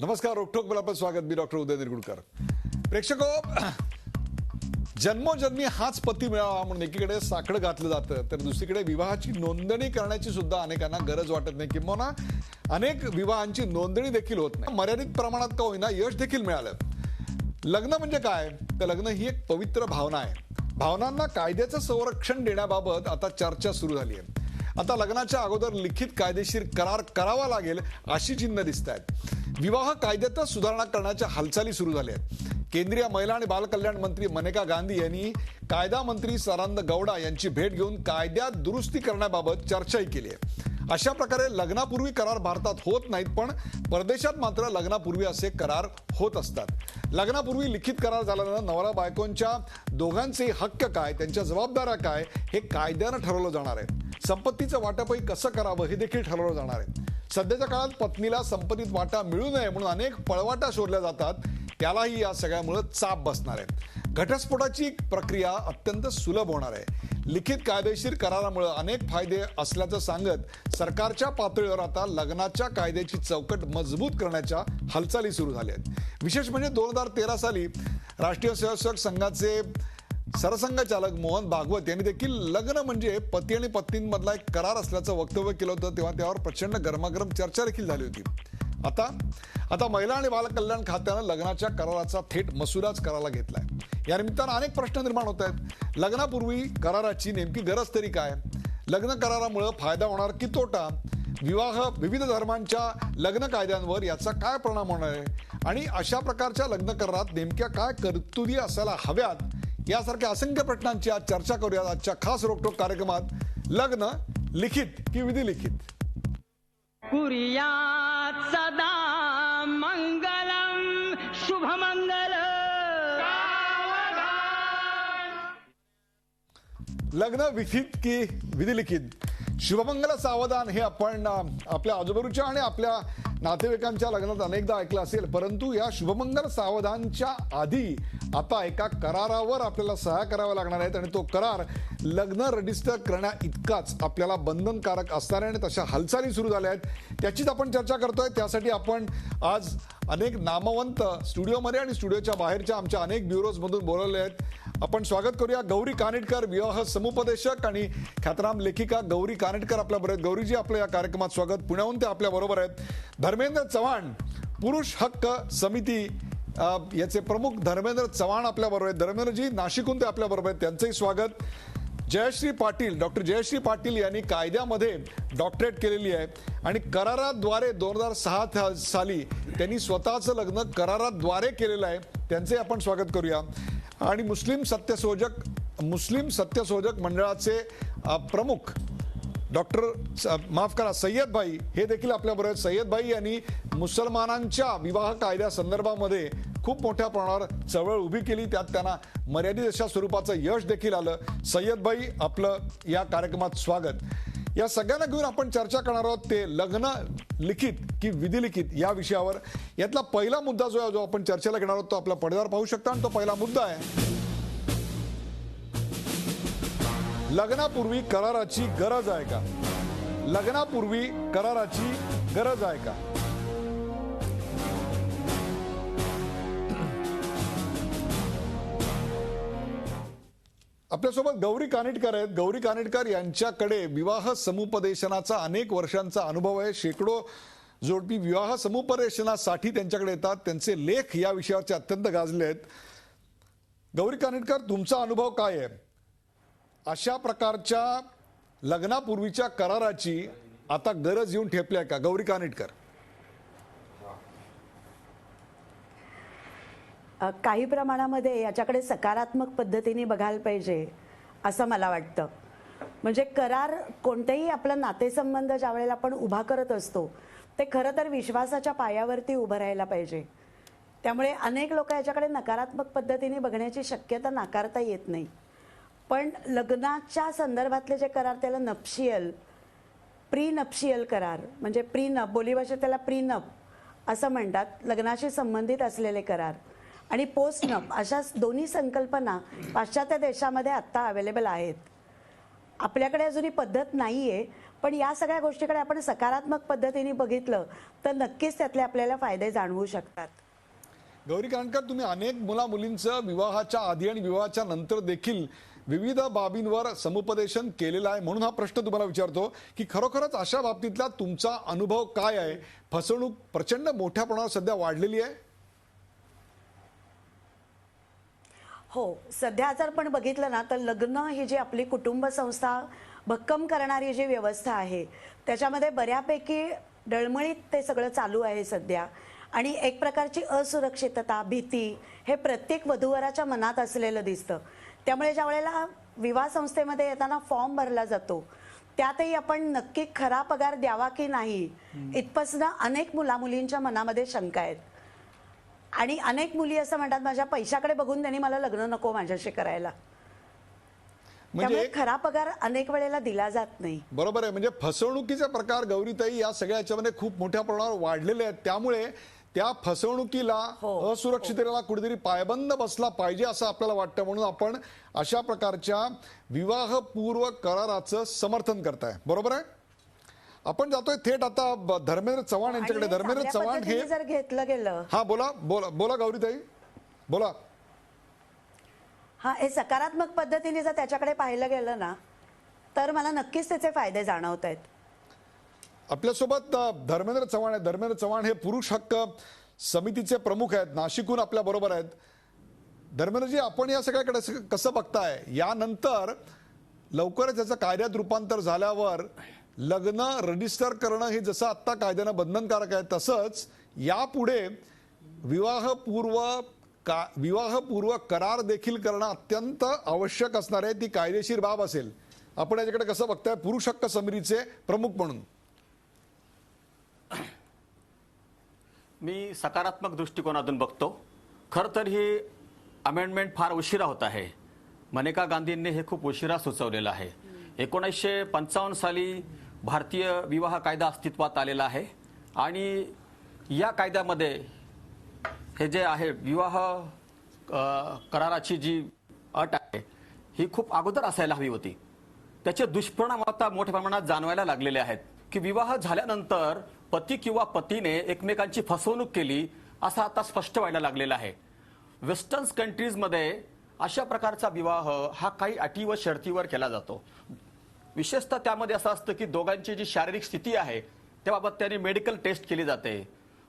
नमस्कार. रोकठोक मला पण स्वागत. मी डॉक्टर उदय निरगुडकर. प्रेक्षको, जन्मोजन्मी हाच पती मिळावा म्हणून एकीकडे साकडं घातलं जातं, तर दुसरीकडे विवाहाची नोंदणी करण्याची सुद्धा अनेकांना गरज वाटत नाही, किंवा अनेक विवाहांची नोंदणी देखील होत नाही. मर्यादित प्रमाणात का होईना यश देखील मिळालं. लग्न म्हणजे काय? तर लग्न ही एक पवित्र भावना आहे. भावनांना कायद्याचं संरक्षण देण्याबाबत आता चर्चा सुरू झाली आहे. आता लग्नाच्या अगोदर लिखित कायदेशीर करार करावा लागेल अशी चिन्ह दिसत आहेत. विवाह कायद्यातच सुधारणा करण्याच्या हालचाली सुरू झाल्या आहेत. केंद्रीय महिला आणि बालकल्याण मंत्री मनेका गांधी यांनी कायदा मंत्री सदानंद गौडा यांची भेट घेऊन कायद्यात दुरुस्ती करण्याबाबत चर्चाही केली आहे. अशा प्रकारे लग्नापूर्वी करार भारतात होत नाहीत, पण परदेशात मात्र लग्नापूर्वी असे करार होत असतात. लग्नापूर्वी लिखित करार झाल्यानं नवरा बायकोंच्या दोघांचे हक्क काय, त्यांच्या जबाबदाऱ्या काय हे कायद्यानं ठरवलं जाणार आहे. संपत्तीचं वाटपही कसं करावं हे देखील ठरवलं जाणार आहे. सध्याच्या काळात पत्नीला संपत्तीत वाटा मिळू नये म्हणून अनेक पळवाटा शोधल्या जातात. त्यालाही या सगळ्यामुळे चाप बसणार आहे. घटस्फोटाची प्रक्रिया अत्यंत सुलभ होणार आहे. लिखित कायदेशीर करारामुळे अनेक फायदे असल्याचं सांगत सरकारच्या पातळीवर आता लग्नाच्या कायद्याची चौकट मजबूत करण्याच्या हालचाली सुरू झाल्या आहेत. विशेष म्हणजे 2013 साली राष्ट्रीय स्वयंसेवक संघाचे सरसंघचालक मोहन भागवत यांनी देखील लग्न म्हणजे पती आणि पत्नींमधला एक करार असल्याचं वक्तव्य केलं होतं. तेव्हा त्यावर प्रचंड गरमागरम चर्चा देखील झाली होती. आता महिला आणि बालकल्याण खात्यानं लग्नाच्या कराराचा थेट मसुदाच करायला घेतलाय. या निमित्तानं अनेक प्रश्न निर्माण होत आहेत. लग्नापूर्वी कराराची नेमकी गरज तरी काय? लग्न करारामुळे फायदा होणार की तोटा? विविध धर्मांच्या लग्न कायद्यांवर याचा काय परिणाम होणार आहे? आणि अशा प्रकारच्या लग्न करारात नेमक्या काय तरतुदी असायला हव्यात, यासारख्या असंख्य प्रश्नांची आज चर्चा करूया आजच्या खास रोकटोक कार्यक्रमात. लग्न लिखित की विधिलिखित? कुर्यात् सदा मंगलम शुभमंगल. लग्न विधित की विधिलिखित? शुभमंगल सावधान हे आपण आपल्या आजूबाजूच्या आणि आपल्या नातेवाईकांच्या लग्नात अनेकदा ऐकलं असेल, परंतु या शुभमंगल सावधानच्या आधी आता एका करारावर आपल्याला सह्या कराव्या लागणार आहेत. आणि तो करार लग्न रजिस्टर करण्या इतकाच आपल्याला बंधनकारक असणार आहे. आणि तशा हालचाली सुरू झाल्या आहेत, त्याचीच आपण चर्चा करतोय. त्यासाठी आपण आज अनेक नामवंत स्टुडिओमध्ये आणि स्टुडिओच्या बाहेरच्या आमच्या अनेक ब्युरोजमधून बोलवले आहेत. आपण स्वागत करूया गौरी कानेटकर, विवाह समुपदेशक आणि ख्यातनाम लेखिका गौरी कानेटकर आपल्याबरोबर आहेत. गौरीजी, आपलं या कार्यक्रमात स्वागत. पुण्याहून ते आपल्या बरोबर आहेत. धर्मेंद्र चव्हाण, पुरुष हक्क समिती याचे प्रमुख धर्मेंद्र चव्हाण आपल्या बरोबर आहेत. धर्मेंद्रजी, नाशिकहून ते आपल्या बरोबर आहेत, त्यांचंही स्वागत. जयश्री पाटील, डॉक्टर जयश्री पाटील यांनी कायद्यामध्ये डॉक्टरेट केलेली आहे आणि कराराद्वारे 2006 साली त्यांनी स्वतःचं लग्न कराराद्वारे केलेलं आहे, त्यांचे आपण स्वागत करूया. आणि मुस्लिम सत्यशोधक मंडळाचे प्रमुख डॉक्टर सय्यद भाई हे देखील आपल्या बरोबर आहेत. सय्यद भाई यांनी मुसलमानांच्या विवाह कायद्या संदर्भामध्ये खूप मोठ्या प्रमाणावर चळवळ उभी केली, त्यात त्यांना मर्यादित अशा स्वरूपाचं यश देखील आलं. सय्यद भाई, आपलं या कार्यक्रमात स्वागत. या सगळ्यांना घेऊन आपण चर्चा करणार आहोत ते लग्न लिखित की विधिलिखित या विषयावर. यातला पहिला मुद्दा जो आपण चर्चेला घेणार आहोत तो आपल्या पडद्यावर पाहू शकता. आणि तो पहिला मुद्दा आहे, लग्नापूर्वी कराराची गरज आहे का? लग्नापूर्वी कराराची गरज आहे का? आपल्यासोबत गौरी कानेटकर आहेत. गौरी कानेटकर यांच्याकडे विवाह समुपदेशनाचा अनेक वर्षांचा अनुभव आहे. शेकडो जोडपी विवाह समुपदेशनासाठी त्यांच्याकडे येतात. त्यांचे लेख या विषयावरचे अत्यंत गाजले आहेत. गौरी कानेटकर, तुमचा अनुभव काय आहे? अशा प्रकारच्या लग्नापूर्वीच्या कराराची आता गरज येऊन ठेपली आहे का? गौरी कानेटकर. काही प्रमाणामध्ये याच्याकडे सकारात्मक पद्धतीने बघायला पाहिजे असं मला वाटतं. म्हणजे करार, कोणतेही आपलं नातेसंबंध ज्या वेळेला आपण उभा करत असतो ते खरं तर विश्वासाच्या पायावरती उभं राहायला पाहिजे. त्यामुळे अनेक लोक याच्याकडे नकारात्मक पद्धतीने बघण्याची शक्यता नाकारता येत नाही. पण लग्नाच्या संदर्भातले जे करार, त्याला नप्शियल, प्री नप्शियल करार म्हणजे प्रीनप, बोलीभाषेत त्याला प्रीनप असं म्हणतात, लग्नाशी संबंधित असलेले करार, आणि पोस्टनप अशा दोन्ही संकल्पना पाश्चात्य देशामध्ये आत्ता अवेलेबल आहेत. आपल्याकडे अजूनही पद्धत नाही आहे, पण या सगळ्या गोष्टीकडे आपण सकारात्मक पद्धतीने बघितलं तर नक्कीच त्यातले आपल्याला फायदे जाणवू शकतात. गौरी कांडकर, तुम्ही अनेक मुलींचं विवाहाच्या आधी आणि विवाहाच्या नंतर देखील विविध बाबींवर समुपदेशन केलेलं आहे, म्हणून हा प्रश्न तुम्हाला विचारतो की खरोखरच अशा बाबतीतला तुमचा अनुभव काय आहे? फसवणूक प्रचंड मोठ्या प्रमाणावर सध्या वाढलेली आहे. हो, सध्या जर पण बघितलं ना तर लग्न ही जी आपली कुटुंब संस्था भक्कम करणारी जी व्यवस्था आहे त्याच्यामध्ये बऱ्यापैकी डळमळीत ते सगळं चालू आहे सध्या. आणि एक प्रकारची असुरक्षितता, भीती हे प्रत्येक वधूवराच्या मनात असलेलं दिसतं. त्यामुळे ज्या वेळेला विवाह संस्थेमध्ये येताना फॉर्म भरला जातो त्यातही आपण नक्की खरा पगार द्यावा की नाही इथपासून अनेक मुलींच्या मनामध्ये शंका आहेत. आणि अनेक मुली असं म्हणतात माझ्या पैशाकडे बघून त्यांनी मला लग्न नको माझ्याशी करायला. त्यामुळे खरा पगार अनेक वेळेला दिला जात नाही. बरोबर आहे. म्हणजे फसवणुकीचे प्रकार गौरीताई या सगळ्या याच्यामध्ये खूप मोठ्या प्रमाणावर वाढलेले आहेत. त्यामुळे त्या फसवणुकीला, असुरक्षिततेला कुठेतरी पायबंद बसला पाहिजे असं आपल्याला वाटतं, म्हणून आपण अशा प्रकारच्या विवाहपूर्व कराराचं समर्थन करताय. बरोबर आहे. आपण जातोय थेट आता धर्मेंद्र चव्हाण यांच्याकडे. धर्मेंद्र चव्हाण हे जर घेतलं गेलं. हा, बोला बोला बोला गौरीताई, बोला. हा, हे सकारात्मक पद्धतीने जर त्याच्याकडे पाहिलं गेलं ना तर मला नक्कीच त्याचे फायदे जाणवत आहेत. आपल्यासोबत धर्मेंद्र चव्हाण आहेत. धर्मेंद्र चव्हाण हे पुरुष हक्क समितीचे प्रमुख आहेत, नाशिकहून आपल्या बरोबर आहेत. धर्मेंद्रजी, आपण या सगळ्याकडे कसं बघताय? यानंतर लवकरच याचं कायद्यात रूपांतर झाल्यावर लग्न रजिस्टर करणं हे जसं आत्ता कायद्यानं बंधनकारक आहे तसंच यापुढे विवाहपूर्व करार देखील करणं अत्यंत आवश्यक असणार आहे. ती कायदेशीर बाब असेल. आपण याच्याकडे कसं बघताय पुरुष हक्क समितीचे प्रमुख म्हणून? मी सकारात्मक दृष्टिकोनातून बघतो. खरं तर ही अमेंडमेंट फार उशिरा होत आहे. मनेका गांधींनी हे खूप उशिरा सुचवलेलं आहे. 1955 साली भारतीय विवाह कायदा अस्तित्वात आलेला आहे आणि या कायद्यामध्ये हे जे आहे विवाह कराराची जी अट आहे ही खूप अगोदर असायला हवी होती. त्याचे दुष्परिणाम आता मोठ्या प्रमाणात जाणवायला लागलेले आहेत की विवाह झाल्यानंतर पती किंवा पतीने एकमेकांची फसवणूक केली असं आता स्पष्ट व्हायला लागलेलं आहे. वेस्टर्न कंट्रीजमध्ये अशा प्रकारचा विवाह हा काही अटी व शर्तीवर केला जातो. विशेषतः त्यामध्ये असं असतं की दोघांची जी शारीरिक स्थिती आहे त्याबाबत त्यांनी मेडिकल टेस्ट केली जाते.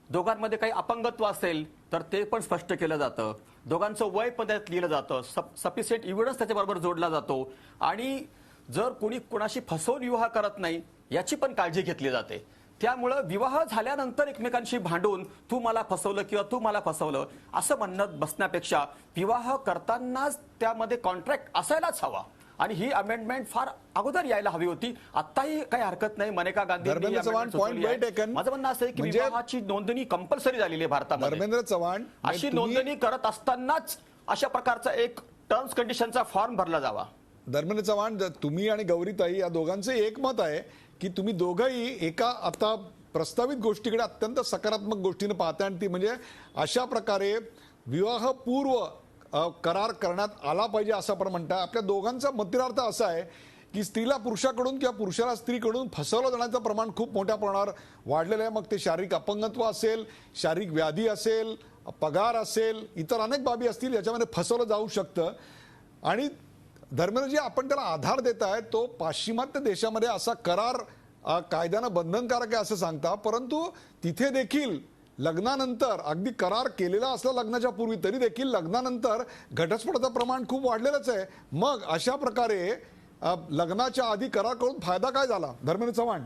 दोघांमध्ये काही अपंगत्व असेल तर ते पण स्पष्ट केलं जातं. दोघांचं वय पण त्यात लिहिलं जातं. सफिशियंट एव्हिडन्स त्याच्याबरोबर जोडला जातो आणि जर कोणी कोणाशी फसवून विवाह करत नाही याची पण काळजी घेतली जाते. त्यामुळं विवाह झाल्यानंतर एकमेकांशी भांडून तू मला फसवलं किंवा तू मला फसवलं असं म्हणत बसण्यापेक्षा विवाह करतानाच त्यामध्ये कॉन्ट्रॅक्ट असायलाच हवा आणि ही अमेंडमेंट फार अगोदर यायला हवी होती. आताही काही हरकत नाही. मनेका गांधी माझं म्हणणं असं आहे की विवाहाची नोंदणी कंपल्सरी झालेली आहे भारतामध्ये. धर्मेंद्र चव्हाण, अशी नोंदणी करत असतानाच अशा प्रकारचा एक टर्म्स कंडिशनचा फॉर्म भरला जावा. धर्मेंद्र चव्हाण, तुम्ही आणि गौरीताई या दोघांचे एकमत आहे की तुम्ही दोघंही एका आता प्रस्तावित गोष्टीकडे अत्यंत सकारात्मक गोष्टीने पाहताय आणि ती म्हणजे अशा प्रकारे विवाहपूर्व करार करण्यात आला पाहिजे असं आपण म्हणताय. आपल्या दोघांचा मतिरार्थ असा आहे की स्त्रीला पुरुषाकडून किंवा पुरुषाला स्त्रीकडून फसवलं जाण्याचं प्रमाण खूप मोठ्या प्रमाणावर वाढलेलं आहे. मग ते शारीरिक अपंगत्व असेल, शारीरिक व्याधी असेल, पगार असेल, इतर अनेक बाबी असतील याच्यामध्ये फसवलं जाऊ शकतं. आणि धर्मेंद्रजी, आपण त्याला आधार देत आहे तो पाश्चिमात्य देशामध्ये असा करार कायद्यानं बंधनकारक आहे असं सांगता, परंतु तिथे देखील लग्नानंतर अगदी करार केलेला असला लग्नाच्या पूर्वी तरी देखील लग्नानंतर घटस्फोटाचं प्रमाण खूप वाढलेलंच आहे. मग अशा प्रकारे लग्नाच्या आधी करार करून फायदा काय झाला? धर्मेंद्र चव्हाण,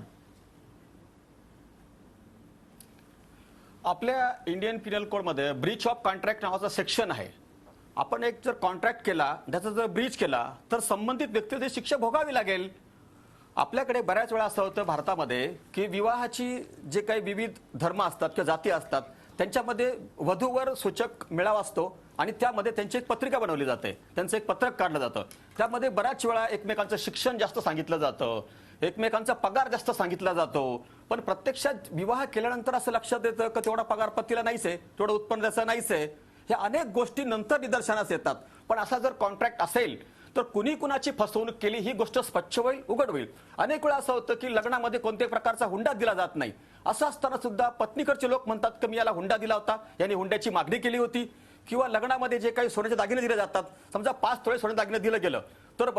आपल्या इंडियन पिनल कोडमध्ये ब्रीच ऑफ कॉन्ट्रॅक्ट नावाचा सेक्शन आहे. आपण एक जर कॉन्ट्रॅक्ट केला त्याचा जर ब्रीच केला तर संबंधित व्यक्तीला शिक्षा भोगावी लागेल. आपल्याकडे बऱ्याच वेळा असं होतं भारतामध्ये की विवाहाची जे काही विविध धर्म असतात किंवा जाती असतात त्यांच्यामध्ये वधूवर सूचक मेळावा असतो आणि त्यामध्ये त्यांची एक पत्रिका बनवली जाते, त्यांचं एक पत्रक काढलं जातं. त्यामध्ये बऱ्याच वेळा एकमेकांचं शिक्षण जास्त सांगितलं जातं, एकमेकांचा पगार जास्त सांगितला जातो. पण प्रत्यक्षात विवाह केल्यानंतर असं लक्षात येतं की तेवढा पगार पतीला नाहीच आहे, तेवढं उत्पन्न त्याचं नाहीच आहे. ह्या अनेक गोष्टी नंतर निदर्शनास येतात. पण असा जर कॉन्ट्रॅक्ट असेल तर कुणी कुणाची फसवणूक केली ही गोष्ट स्वच्छ होईल, उघड होईल. अनेक वेळा असं होतं की लग्नामध्ये कोणत्याही प्रकारचा हुंडा दिला जात नाही. असं असताना सुद्धा पत्नीकडचे लोक म्हणतात की मी याला हुंडा दिला होता, याने हुंड्याची मागणी केली होती. किंवा लग्नामध्ये जे काही सोन्याचे दागिने दिले जातात, समजा 5 तोळे सोन्याचे दागिने दिलं गेलं तर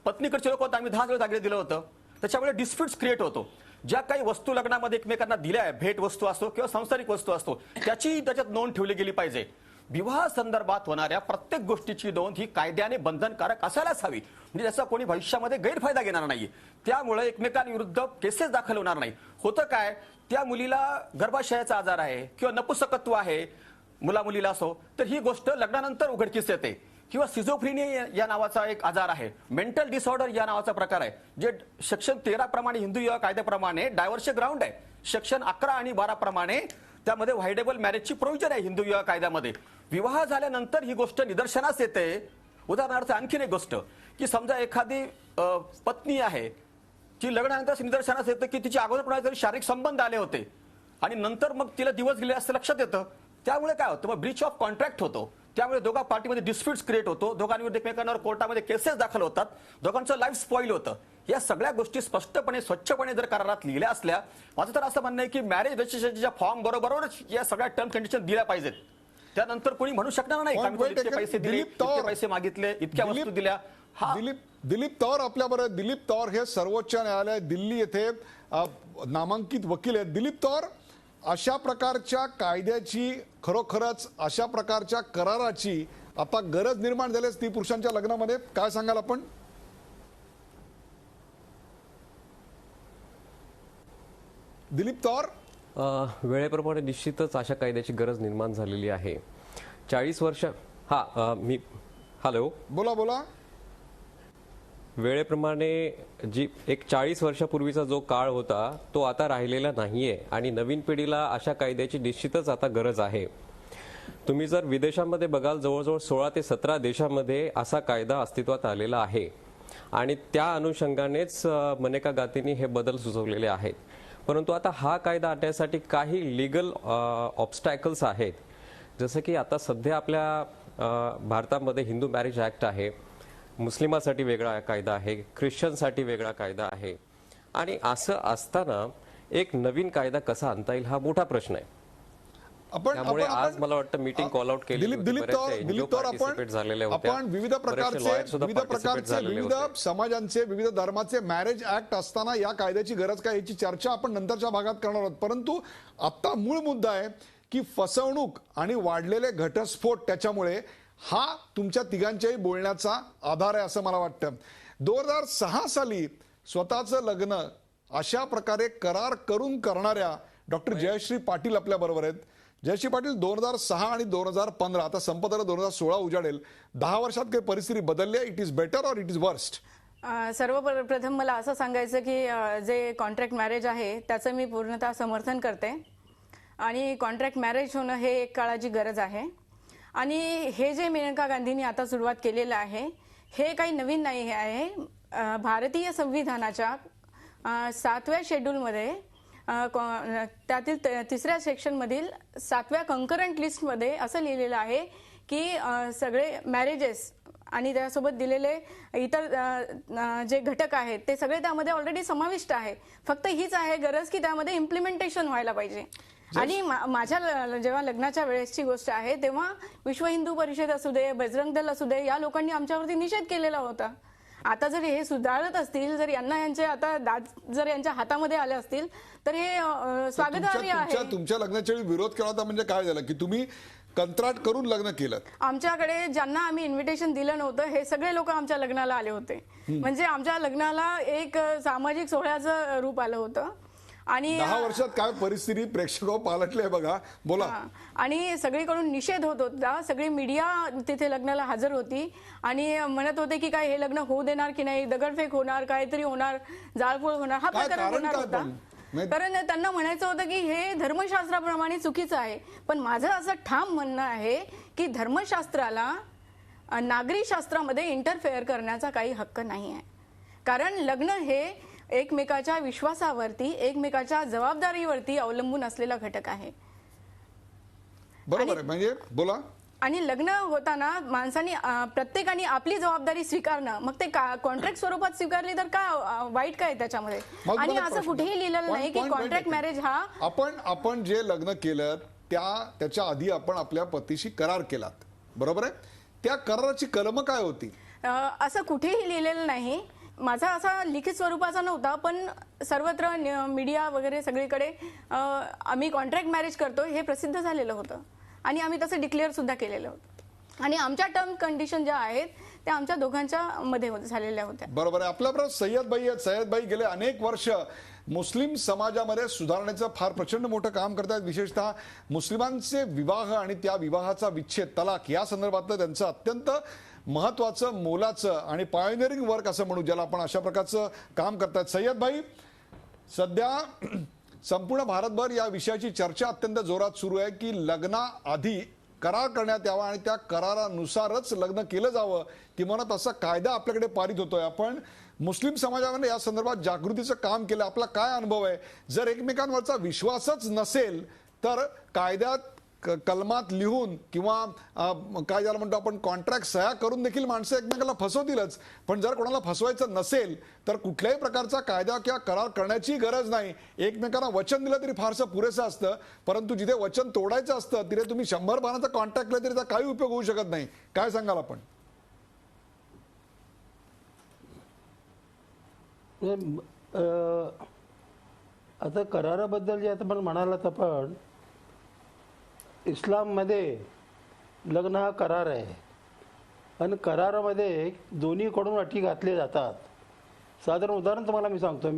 पत्नीकडचे लोक आम्ही 10 तोळे दागिने दिलं होतं. त्याच्यामुळे डिस्प्यूट्स क्रिएट होतो. ज्या काही वस्तू लग्नामध्ये एकमेकांना दिल्या आहे, भेट वस्तू असतो किंवा सांसारिक वस्तू असतो, त्याची त्याच्यात नोंद ठेवली गेली पाहिजे. विवाह संदर्भात होणाऱ्या प्रत्येक गोष्टीची नोंद ही कायद्याने बंधनकारक असायलाच हवी, म्हणजे त्याचा कोणी भविष्यामध्ये गैरफायदा घेणार नाही. त्यामुळे एकमेकांविरुद्ध केसेस दाखल होणार नाही. होतं काय, त्या मुलीला गर्भाशयाचा आजार आहे किंवा नपुंसकत्व आहे, मुला मुलीला असो, तर ही गोष्ट लग्नानंतर उघडकीस येते. किंवा सिझोफ्रेनिया या नावाचा एक आजार आहे, मेंटल डिसऑर्डर या नावाचा प्रकार आहे, जे सेक्शन 13 प्रमाणे हिंदू विवाह कायद्याप्रमाणे डायव्हर्सचे ग्राउंड आहे. सेक्शन 11 आणि 12 प्रमाणे त्यामध्ये व्हायडेबल मॅरेजची प्रोव्हिजन आहे हिंदू विवाह कायद्यामध्ये. विवाह झाल्यानंतर ही गोष्ट निदर्शनास येते. उदाहरणार्थ आणखीन एक गोष्ट की समजा एखादी पत्नी आहे, ती लग्नानंतर निदर्शनास येतं की तिची अगोदर तरी शारीरिक संबंध आले होते आणि नंतर मग तिला दिवस गेले असं लक्षात येतं. त्यामुळे काय होतं, मग ब्रीच ऑफ कॉन्ट्रॅक्ट होतो. त्यामुळे दोघा पार्टीमध्ये डिस्प्यूट्स क्रिएट होतो, दोघांविरुद्ध एकमेकांवर कोर्टामध्ये केसेस दाखल होतात, दोघांचं लाईफ स्पॉइल होतं. या सगळ्या गोष्टी स्पष्टपणे स्वच्छपणे जर करारात लिहिल्या असल्या, माझं तर असं म्हणणं आहे की मॅरेज रजिस्ट्रेशनच्या फॉर्म बरोबरच या सगळ्या टर्म कंडिशन दिल्या पाहिजेत. त्यानंतर कोणी म्हणू शकणार नाही इतके पैसे दिले, इतके पैसे मागितले, इतक्या वस्तू दिल्या. दिलीप तौर आपल्या बरोबर. दिलीप तौर हे सर्वोच्च न्यायालय दिल्ली येथे नामांकित वकील आहेत. दिलीप तौर, अशा प्रकारच्या कायद्याची, खरोखरच अशा प्रकारच्या कराराची आता गरज निर्माण झाली स्त्री पुरुषांच्या लग्नामध्ये, काय सांगाल आपण? दिलीप तौर. वेळेप्रमाणे निश्चितच अशा कायद्याची गरज निर्माण झालेली आहे. 40 वर्ष मी हॅलो बोला. वेळेप्रमाणे जी एक 40 वर्षापूर्वीचा जो काळ होता तो आता राहिलेला नाहीये आणि नवीन पिढीला अशा कायद्याची निश्चितच आता गरज आहे. तुम्ही जर विदेशामध्ये बघाल, जवळजवळ 16 ते 17 देशामध्ये असा कायदा अस्तित्वात आलेला आहे आणि त्या अनुषंगानेच मनेका गांधींनी हे बदल सुचवलेले आहेत. परंतु आता हा कायदा आणण्यासाठी काही लीगल ऑब्स्टॅकल्स आहेत. जसं की आता सध्या आपल्या भारतामध्ये हिंदू मॅरेज ऍक्ट आहे, मुस्लिमासाठी वेगळा कायदा आहे, ख्रिश्चनसाठी वेगळा कायदा आहे आणि असं असताना एक नवीन कायदा कसा आणता येईल हा मोठा प्रश्न आहे. त्यामुळे आज मला वाटतं मीटिंग कॉल आउट केली. दिलीप तौर, आपण विविध प्रकारचे विविध समाजांचे, विविध धर्माचे मॅरेज ऍक्ट असताना या कायद्याची गरज काय याची चर्चा आपण नंतरच्या भागात करणार आहोत. परंतु आता मूळ मुद्दा आहे की फसवणूक आणि वाढलेले घटस्फोट, त्याच्यामुळे हा तुमच्या तिघांच्याही बोलण्याचा आधार आहे असं मला वाटतं. 2006 साली स्वतःचं लग्न अशा प्रकारे करार करून करणाऱ्या डॉक्टर जयश्री पाटील आपल्या बरोबर आहेत. जयश्री पाटील, 2006 आणि 2015, आता संपताना 2016 उजाडेल, 10 वर्षात काही परिस्थिती बदलली आहे? इट इज बेटर और इट इज वर्स्ट? सर्वप्रथम मला असं सांगायचं की जे कॉन्ट्रॅक्ट मॅरेज आहे त्याचं मी पूर्णतः समर्थन करते आणि कॉन्ट्रॅक्ट मॅरेज होणं हे एक काळाची गरज आहे. आणि हे जे मेनका गांधींनी आता सुरुवात केलेलं आहे हे काही नवीन नाही आहे. भारतीय संविधानाच्या 7व्या शेड्यूलमध्ये त्यातील 3ऱ्या सेक्शनमधील 7व्या कंकरंट लिस्टमध्ये असं लिहिलेलं आहे की सगळे मॅरेजेस आणि त्यासोबत दिलेले इतर जे घटक आहेत ते सगळे त्यामध्ये ऑलरेडी समाविष्ट आहे. फक्त हीच आहे गरज की त्यामध्ये इम्प्लिमेंटेशन व्हायला पाहिजे. आणि माझ्या जेव्हा लग्नाच्या वेळेसची गोष्ट आहे तेव्हा विश्व हिंदू परिषद असू दे, बजरंग दल असू दे, या लोकांनी आमच्यावरती निषेध केलेला होता. आता जर हे सुधारत असतील, जर यांना यांचे आता दाद जर यांच्या हातामध्ये आले असतील तर हे स्वागतार्ह आहे. तुमच्या लग्नाच्या वेळी विरोध केला होता म्हणजे काय झालं की तुम्ही कंत्राट करून लग्न केलं? आमच्याकडे ज्यांना आम्ही इन्व्हिटेशन दिलं नव्हतं हे सगळे लोक आमच्या लग्नाला आले होते. म्हणजे आमच्या लग्नाला एक सामाजिक सोहळ्याचं रूप आलं होतं. आणि 10 वर्षात काय परिस्थिती प्रेक्षक पालटले बघा. बोला. आणि सगळीकडून निषेध होत होता. सगळी मीडिया तिथे लग्नाला हजर होती आणि म्हणत होते की काय हे लग्न होऊ देणार की नाही, दगडफेक होणार, काहीतरी होणार, जाळपोळ होणार, हा प्रकार होणार होता. कारण त्यांना म्हणायचं होतं की हे धर्मशास्त्राप्रमाणे चुकीचं आहे. पण माझं असं ठाम म्हणणं आहे की धर्मशास्त्राला नागरी शास्त्रामध्ये इंटरफेअर करण्याचा काही हक्क नाही आहे. कारण लग्न हे एकमेकाच्या विश्वासावरती, एकमेकाच्या जबाबदारीवरती अवलंबून असलेला घटक आहे. बरोबर आहे. म्हणजे बोला. आणि लग्न होताना माणसाने प्रत्येकाने आपली जबाबदारी स्वीकारणं, मग ते कॉन्ट्रॅक्ट स्वरूपात स्वीकारली तर काय वाईट काय त्याच्यामध्ये. मग आणि मला असं प्रश्न- कुठेही लिहिलेलं नाही की point कॉन्ट्रॅक्ट मॅरेज हा आपण जे लग्न केलं त्याच्या आधी आपण आपल्या पतीशी करार केलात, बरोबर आहे? त्या कराराची कलम काय होती? असं कुठेही लिहिलेलं नाही. माझा असा लिखित स्वरूपाचा नव्हता, पण सर्वत्र मीडिया वगैरे सगळीकडे आम्ही कॉन्ट्रॅक्ट मॅरेज करतो हे प्रसिद्ध झालेलं होतं आणि आम्ही तसं डिक्लेअर सुद्धा केलेलं होतं. आणि आमच्या टर्म कंडिशन ज्या आहेत त्या आमच्या दोघांच्या मध्ये झालेल्या होत्या. बरोबर आहे. आपल्याबरोबर सय्यदबाई आहेत. सय्यदबाई गेले अनेक वर्ष मुस्लिम समाजामध्ये सुधारण्याचं फार प्रचंड मोठं काम करतात. विशेषतः मुस्लिमांचे विवाह आणि त्या विवाहाचा विच्छेद, तलाक या संदर्भातलं त्यांचं अत्यंत महत्वाचं, मोलाचं आणि पायोनियरिंग वर्क असं म्हणू, ज्याला आपण अशा प्रकारचं काम करतात. सय्यदबाई, सध्या संपूर्ण भारतभर या विषयाची चर्चा अत्यंत जोरात सुरू आहे की लग्नाआधी करार करण्यात यावा आणि त्या करारानुसारच लग्न केलं जावं, किंवा तसा कायदा आपल्याकडे पारित होतोय. आपण मुस्लिम समाजामध्ये या संदर्भात जागृतीचं काम केलं. आपला काय अनुभव आहे? जर एकमेकांवरचा विश्वासच नसेल तर कायद्यात कलमात लिहून किंवा काय ज्याला म्हणतो आपण कॉन्ट्रॅक्ट सह्या करून देखील माणसं एकमेकाला फसवतीलच. पण जर कोणाला फसवायचं नसेल तर कुठल्याही प्रकारचा कायदा किंवा करार करण्याची गरज नाही. एकमेकांना वचन दिलं तरी फारसं पुरेसं असतं, परंतु जिथे वचन तोडायचं असतं तिथे तुम्ही 100 पानाचा कॉन्ट्रॅक्ट केलं तरी त्याचा काही उपयोग होऊ शकत नाही. काय सांगाल आपण? आता कराराबद्दल जे आता पण म्हणालात आपण, इस्लाममध्ये लग्न हा करार आहे आणि करारामध्ये दोन्हीकडून अटी घातले जातात. साधारण उदाहरण तुम्हाला मी सांगतो.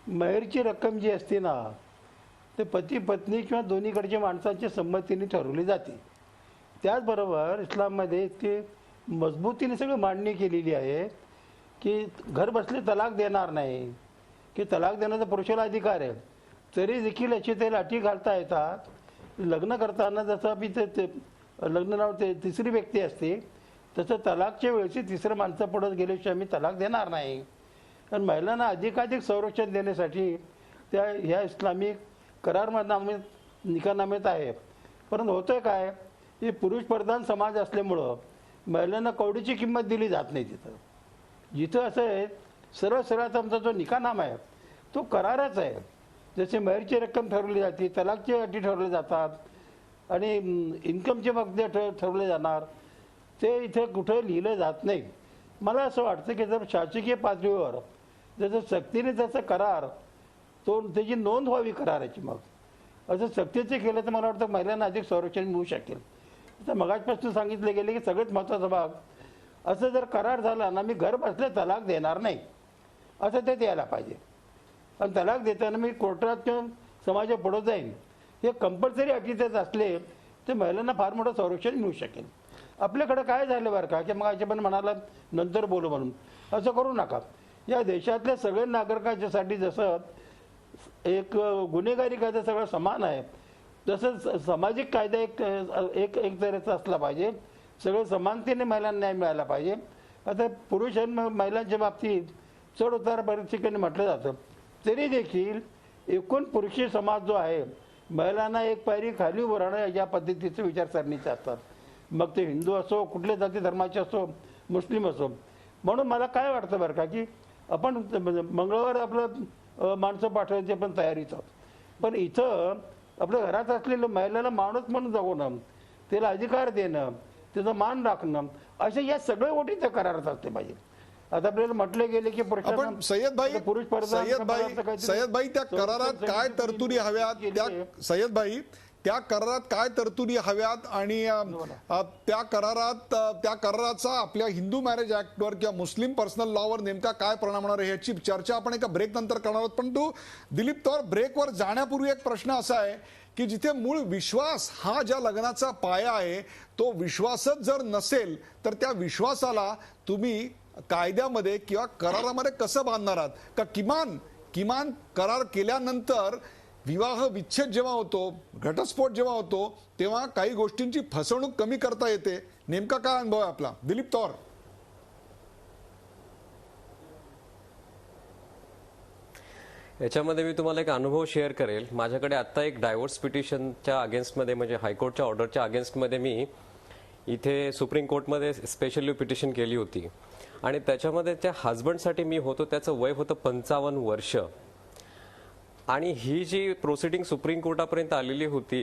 मेहरची रक्कम जी असते ना, ते पती पत्नी किंवा दोन्हीकडच्या माणसांच्या संमतीने ठरवली जाते. त्याचबरोबर इस्लाममध्ये इतकी मजबूतीने सगळं मांडणी केलेली आहे की घर बसले तलाक देणार नाही, की तलाक देण्याचा पुरुषाला अधिकार आहे, तरी देखील याची त्याला अटी घालता येतात. लग्न करताना जसं मी ते लग्न नाव ते तिसरी व्यक्ती असते, तसं तलाकच्या वेळेची तिसरं माणसं पुढे गेल्याशिवाय आम्ही तलाक देणार नाही. कारण महिलांना अधिकाधिक संरक्षण देण्यासाठी त्या ह्या इस्लामिक करारनामे निकालनामेत आहे. परंतु होतं काय, हे पुरुष प्रधान समाज असल्यामुळं महिलांना कवडीची किंमत दिली जात नाही. जिथं असं आहे, सरळ सरळचा आमचा जो निकालनामा आहे तो करारच आहे. जसे मेहरची रक्कम ठरवली जाते, तलाकची अटी ठरवले जातात आणि इन्कमचे मगदे ठरवले जाणार, ते इथे कुठे लिहिलं जात नाही. मला असं वाटतं की जर शासकीय पातळीवर जसं सक्तीने जसं करार तो त्याची नोंद व्हावी कराराची, मग असं सक्तीचे केलं तर मला वाटतं महिलांना अधिक संरक्षण मिळू शकेल. तर मगाचपासून सांगितलं गेले की सगळ्यात महत्त्वाचा भाग, असं जर करार झाला ना, मी घर बसले तलाक देणार नाही असं ते द्यायला पाहिजे. आणि तलाक देताना मी कोर्टात किंवा समाजापुढे जाईन हे कंपल्सरी अटीतच असले तर महिलांना फार मोठं संरक्षण मिळू शकेल. आपल्याकडं काय झालं बरं का, की मग याच्या पण म्हणाला नंतर बोलू म्हणून, असं करू नका. या देशातल्या सगळ्या नागरिकांच्यासाठी जसं एक गुन्हेगारी कायदा सगळं समान आहे, तसं सामाजिक कायदा एक तऱ्हेचा असला पाहिजे. सगळं समानतेने महिलांना न्याय मिळाला पाहिजे. आता पुरुष आणि महिलांच्या बाबतीत चढ उतार बऱ्याच ठिकाणी म्हटलं जातं, तरी देखील एकूण पुरुषी समाज जो आहे महिलांना एक पायरी खाली उभं राहणं या पद्धतीचे विचारसरणीचे असतात. मग ते हिंदू असो, कुठल्या जाती धर्माचे असो, मुस्लिम असो. म्हणून मला काय वाटतं बरं का, की आपण मंगळवार आपलं माणसं पाठवायची पण तयारीच आहोत, पण इथं आपल्या घरात असलेलं महिलाला माणूस म्हणून जगवणं, त्याला अधिकार देणं, त्याचा मान राखणं, अशा या सगळ्या गोष्टी त्या करारात असले पाहिजे. आता आपल्याला म्हटले गेले की आपण सय्यदबाई त्या करारात काय तरतुदी हव्यात, सय्यदबाई त्या करारात काय तरतुदी हव्यात आणि त्या कराराचा आपल्या हिंदू मॅरेज ऍक्टवर किंवा मुस्लिम पर्सनल लॉवर नेमका काय परिणाम होणार आहे याची चर्चा आपण एका ब्रेक नंतर करणार आहोत. पण तू दिलीप तौर, ब्रेकवर जाण्यापूर्वी एक प्रश्न असा आहे की जिथे मूळ विश्वास हा ज्या लग्नाचा पाया आहे, तो विश्वासच जर नसेल तर त्या विश्वासाला तुम्ही कायद्यामध्ये किंवा करारामध्ये कसं बांधणार आहात? का किमान करार केल्यानंतर विवाह विच्छेद जेव्हा होतो, घटस्फोट जेव्हा होतो, तेव्हा काही गोष्टींची फसवणूक कमी करता येते. नेमका काय अनुभव आहे आपला, दिलीप तौर? याच्यामध्ये मी तुम्हाला एक अनुभव शेअर करेल. माझ्याकडे आता एक डायव्होर्स पिटिशनच्या अगेन्स्टमध्ये, म्हणजे हायकोर्टच्या ऑर्डरच्या अगेन्स्टमध्ये मी इथे सुप्रीम कोर्टमध्ये स्पेशली पिटिशन केली होती आणि त्याच्यामध्ये त्या हजबंडसाठी मी होतो, त्याचं वय होतं 55 वर्ष. आणि ही जी प्रोसिडिंग सुप्रीम कोर्टापर्यंत आलेली होती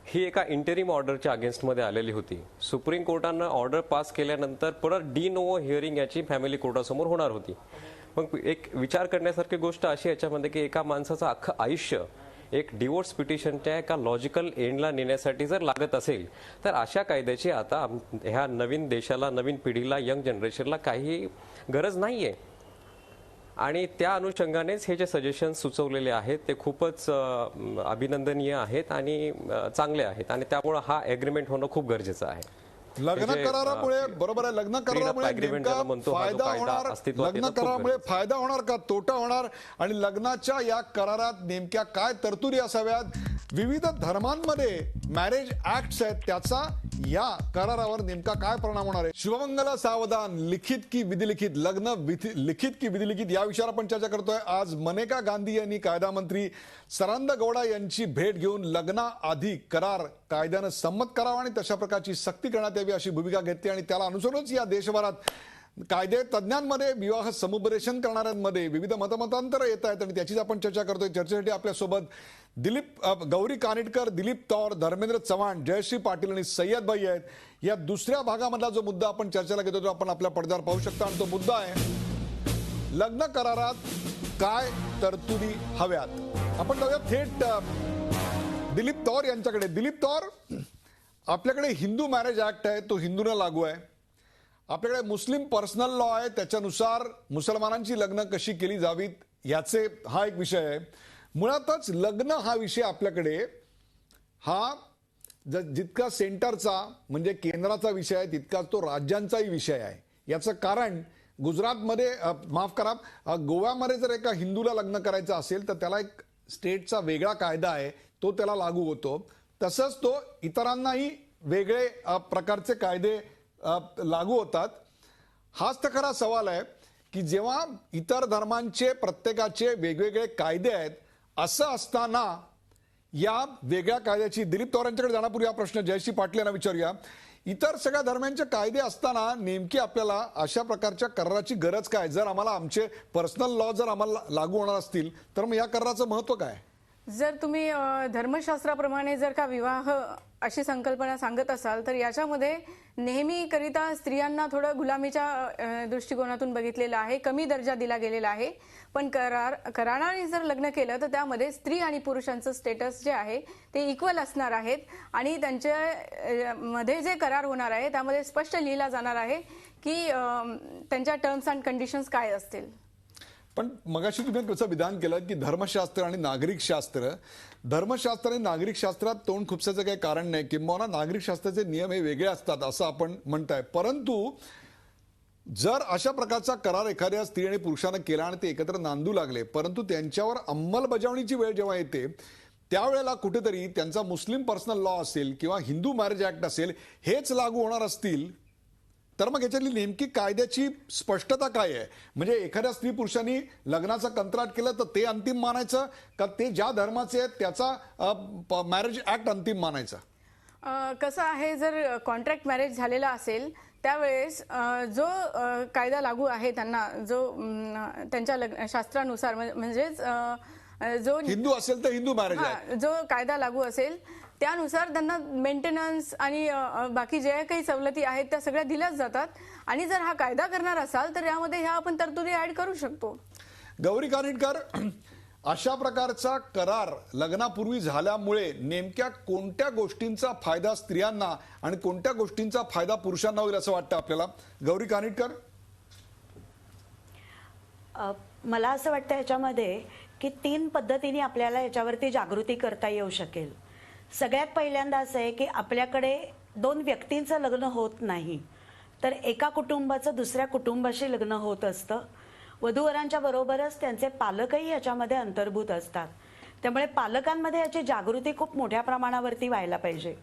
ही एका इंटेरिम ऑर्डरच्या अगेन्स्टमध्ये आलेली होती. सुप्रीम कोर्टानं ऑर्डर पास केल्यानंतर परत डी नोव्हो हिअरिंग याची फॅमिली कोर्टासमोर होणार होती. मग एक विचार करण्यासारखी गोष्ट अशी याच्यामध्ये की एका माणसाचं अख्खं आयुष्य एक डिवोर्स पिटिशनच्या एका लॉजिकल एंडला नेण्यासाठी जर लागत असेल तर अशा कायद्याची आता ह्या नवीन देशाला, नवीन पिढीला, यंग जनरेशनला काही गरज नाहीये. आणि त्या अनुषंगानेच हे जे सजेशन सुचवलेले आहेत ते खूपच अभिनंदनीय आहेत आणि चांगले आहेत आणि त्यामुळे हा एग्रीमेंट होणं खूप गरजेचं आहे. लग्न करारामुळे बरोबर आहे, लग्न करारामुळे नेमका फायदा होणार, लग्न करारामुळे फायदा होणार का तोटा होणार, आणि लग्नाच्या या करारात नेमक्या काय तरतुदी असाव्यात, विविध धर्मांमध्ये मॅरेज ऍक्ट्स आहेत त्याचा या करारावर नेमका काय परिणाम होणार आहे. शुभमंगल सावधान, लिखित की विधिलिखित, लग्न लिखित की विधिलिखित या विषयावर आपण चर्चा करतोय. आज मनेका गांधी यांनी कायदा मंत्री सदानंद गौडा यांची भेट घेऊन लग्नाआधी करार कायद्यानं संमत करावा आणि तशा प्रकारची सक्ती करण्यात यावी अशी भूमिका घेतली आणि त्याला अनुसरूनच या देशभरात कायदे तज्ञांमध्ये, विवाह समुपदेशन करणाऱ्यांमध्ये विविध मतमतांतर येत आहेत आणि त्याचीच आपण चर्चा करतोय. चर्चेसाठी आपल्यासोबत गौरी कानिटकर, दिलीप तौर, धर्मेंद्र चव्हाण, जयश्री पाटील आणि सय्यद भाई आहेत. या दुसऱ्या भागामधला जो मुद्दा आपण चर्चेला घेतो तो आपण आपल्या पडद्यावर पाहू शकता आणि तो मुद्दा आहे लग्न करारात काय तरतुदी हव्यात. आपण जाऊया थेट दिलीप तौर यांच्याकडे. दिलीप तौर, आपल्याकडे हिंदू मॅरेज ऍक्ट आहे, तो हिंदूंना लागू आहे. आपल्याकडे मुस्लिम पर्सनल लॉ आहे, त्याच्यानुसार मुसलमानांची लग्न कशी केली जावीत याचे हा एक विषय आहे. मुळातच लग्न हा विषय आपल्याकडे हा जितका सेंटरचा म्हणजे केंद्राचा विषय आहे तितकाच तो राज्यांचाही विषय आहे. याचं कारण गुजरातमध्ये, माफ करा, गोव्यामध्ये जर एका हिंदूला लग्न करायचं असेल तर त्याला एक स्टेटचा वेगळा कायदा आहे, तो त्याला लागू होतो. तसंच तो इतरांनाही वेगळे प्रकारचे कायदे लागू होतात. हाच तर खरा सवाल आहे की जेव्हा इतर धर्मांचे प्रत्येकाचे वेगवेगळे कायदे आहेत, असं असताना या वेगळ्या कायद्याची, दिलीप तौर यांच्याकडे जाण्यापूर्वी हा प्रश्न जयश्री पाटील यांना विचारूया. इतर सगळ्या धर्मांचे कायदे असताना नेमकी आपल्याला अशा प्रकारच्या कराराची गरज काय? जर आम्हाला आमचे पर्सनल लॉ जर आम्हाला लागू होणार असतील तर मग या कराराचं महत्व काय? जर तुम्ही धर्मशास्त्राप्रमाणे जर का विवाह अशी संकल्पना सांगत असाल तर याच्यामध्ये नेहमीकरिता स्त्रियांना थोडं गुलामीच्या दृष्टिकोनातून बघितलेलं आहे, कमी दर्जा दिला गेलेला आहे. पण कराराने जर लग्न केलं तर त्यामध्ये स्त्री आणि पुरुषांचं स्टेटस जे आहे ते इक्वल असणार आहेत आणि त्यांच्या मध्ये जे करार होणार आहे त्यामध्ये स्पष्ट लिहिला जाणार आहे की त्यांच्या टर्म्स अँड कंडिशन्स काय असतील. पण मगाशी तुम्ही कसं विधान केलं की धर्मशास्त्र आणि नागरिक शास्त्र, धर्मशास्त्र आणि नागरिक शास्त्रात तोंड खुपसायचं काही कारण नाही, किंवा नागरिक शास्त्राचे नियम हे वेगळे असतात असं आपण म्हणताय. परंतु जर अशा प्रकारचा करार एखाद्या स्त्री आणि पुरुषानं केला आणि ते एकत्र नांदू लागले, परंतु त्यांच्यावर अंमलबजावणीची वेळ जेव्हा येते त्यावेळेला कुठेतरी त्यांचा मुस्लिम पर्सनल लॉ असेल किंवा हिंदू मॅरेज ऍक्ट असेल हेच लागू होणार असतील तर मग याच्यातली नेमकी कायद्याची स्पष्टता काय आहे? म्हणजे एखाद्या स्त्री पुरुषांनी लग्नाचं कंत्राट केलं तर ते अंतिम मानायचं का ते ज्या धर्माचे आहेत त्याचा मॅरेज ऍक्ट अंतिम मानायचा? कसं आहे, जर कॉन्ट्रॅक्ट मॅरेज झालेला असेल त्यावेळेस जो कायदा लागू आहे त्यांना, जो त्यांच्या शास्त्रानुसार म्हणजेच जो हिंदू असेल तर हिंदू मॅरेज ऍक्ट, जो कायदा लागू असेल त्यानुसार त्यांना मेंटेनन्स आणि बाकी जे काही सवलती आहेत त्या सगळ्या दिल्याच जातात. आणि जर हा कायदा करणार असाल तर यामध्ये ह्या आपण तरतुदी ऍड करू शकतो. गौरी कानिटकर, अशा प्रकारचा करार लग्नापूर्वी झाल्यामुळे नेमक्या कोणत्या गोष्टींचा फायदा स्त्रियांना आणि कोणत्या गोष्टींचा फायदा पुरुषांना होईल असं वाटतं आपल्याला? गौरी कानिटकर, मला असं वाटतं ह्याच्यामध्ये की 3 पद्धतीने आपल्याला याच्यावरती जागृती करता येऊ शकेल. सगळ्यात पहिल्यांदा असं आहे की आपल्याकडे 2 व्यक्तींचं लग्न होत नाही तर एका कुटुंबाचं दुसऱ्या कुटुंबाशी लग्न होत असतं. वधूवरांच्या बरोबरच त्यांचे पालकही याच्यामध्ये अंतर्भूत असतात. त्यामुळे पालकांमध्ये याची जागृती खूप मोठ्या प्रमाणावरती व्हायला पाहिजे.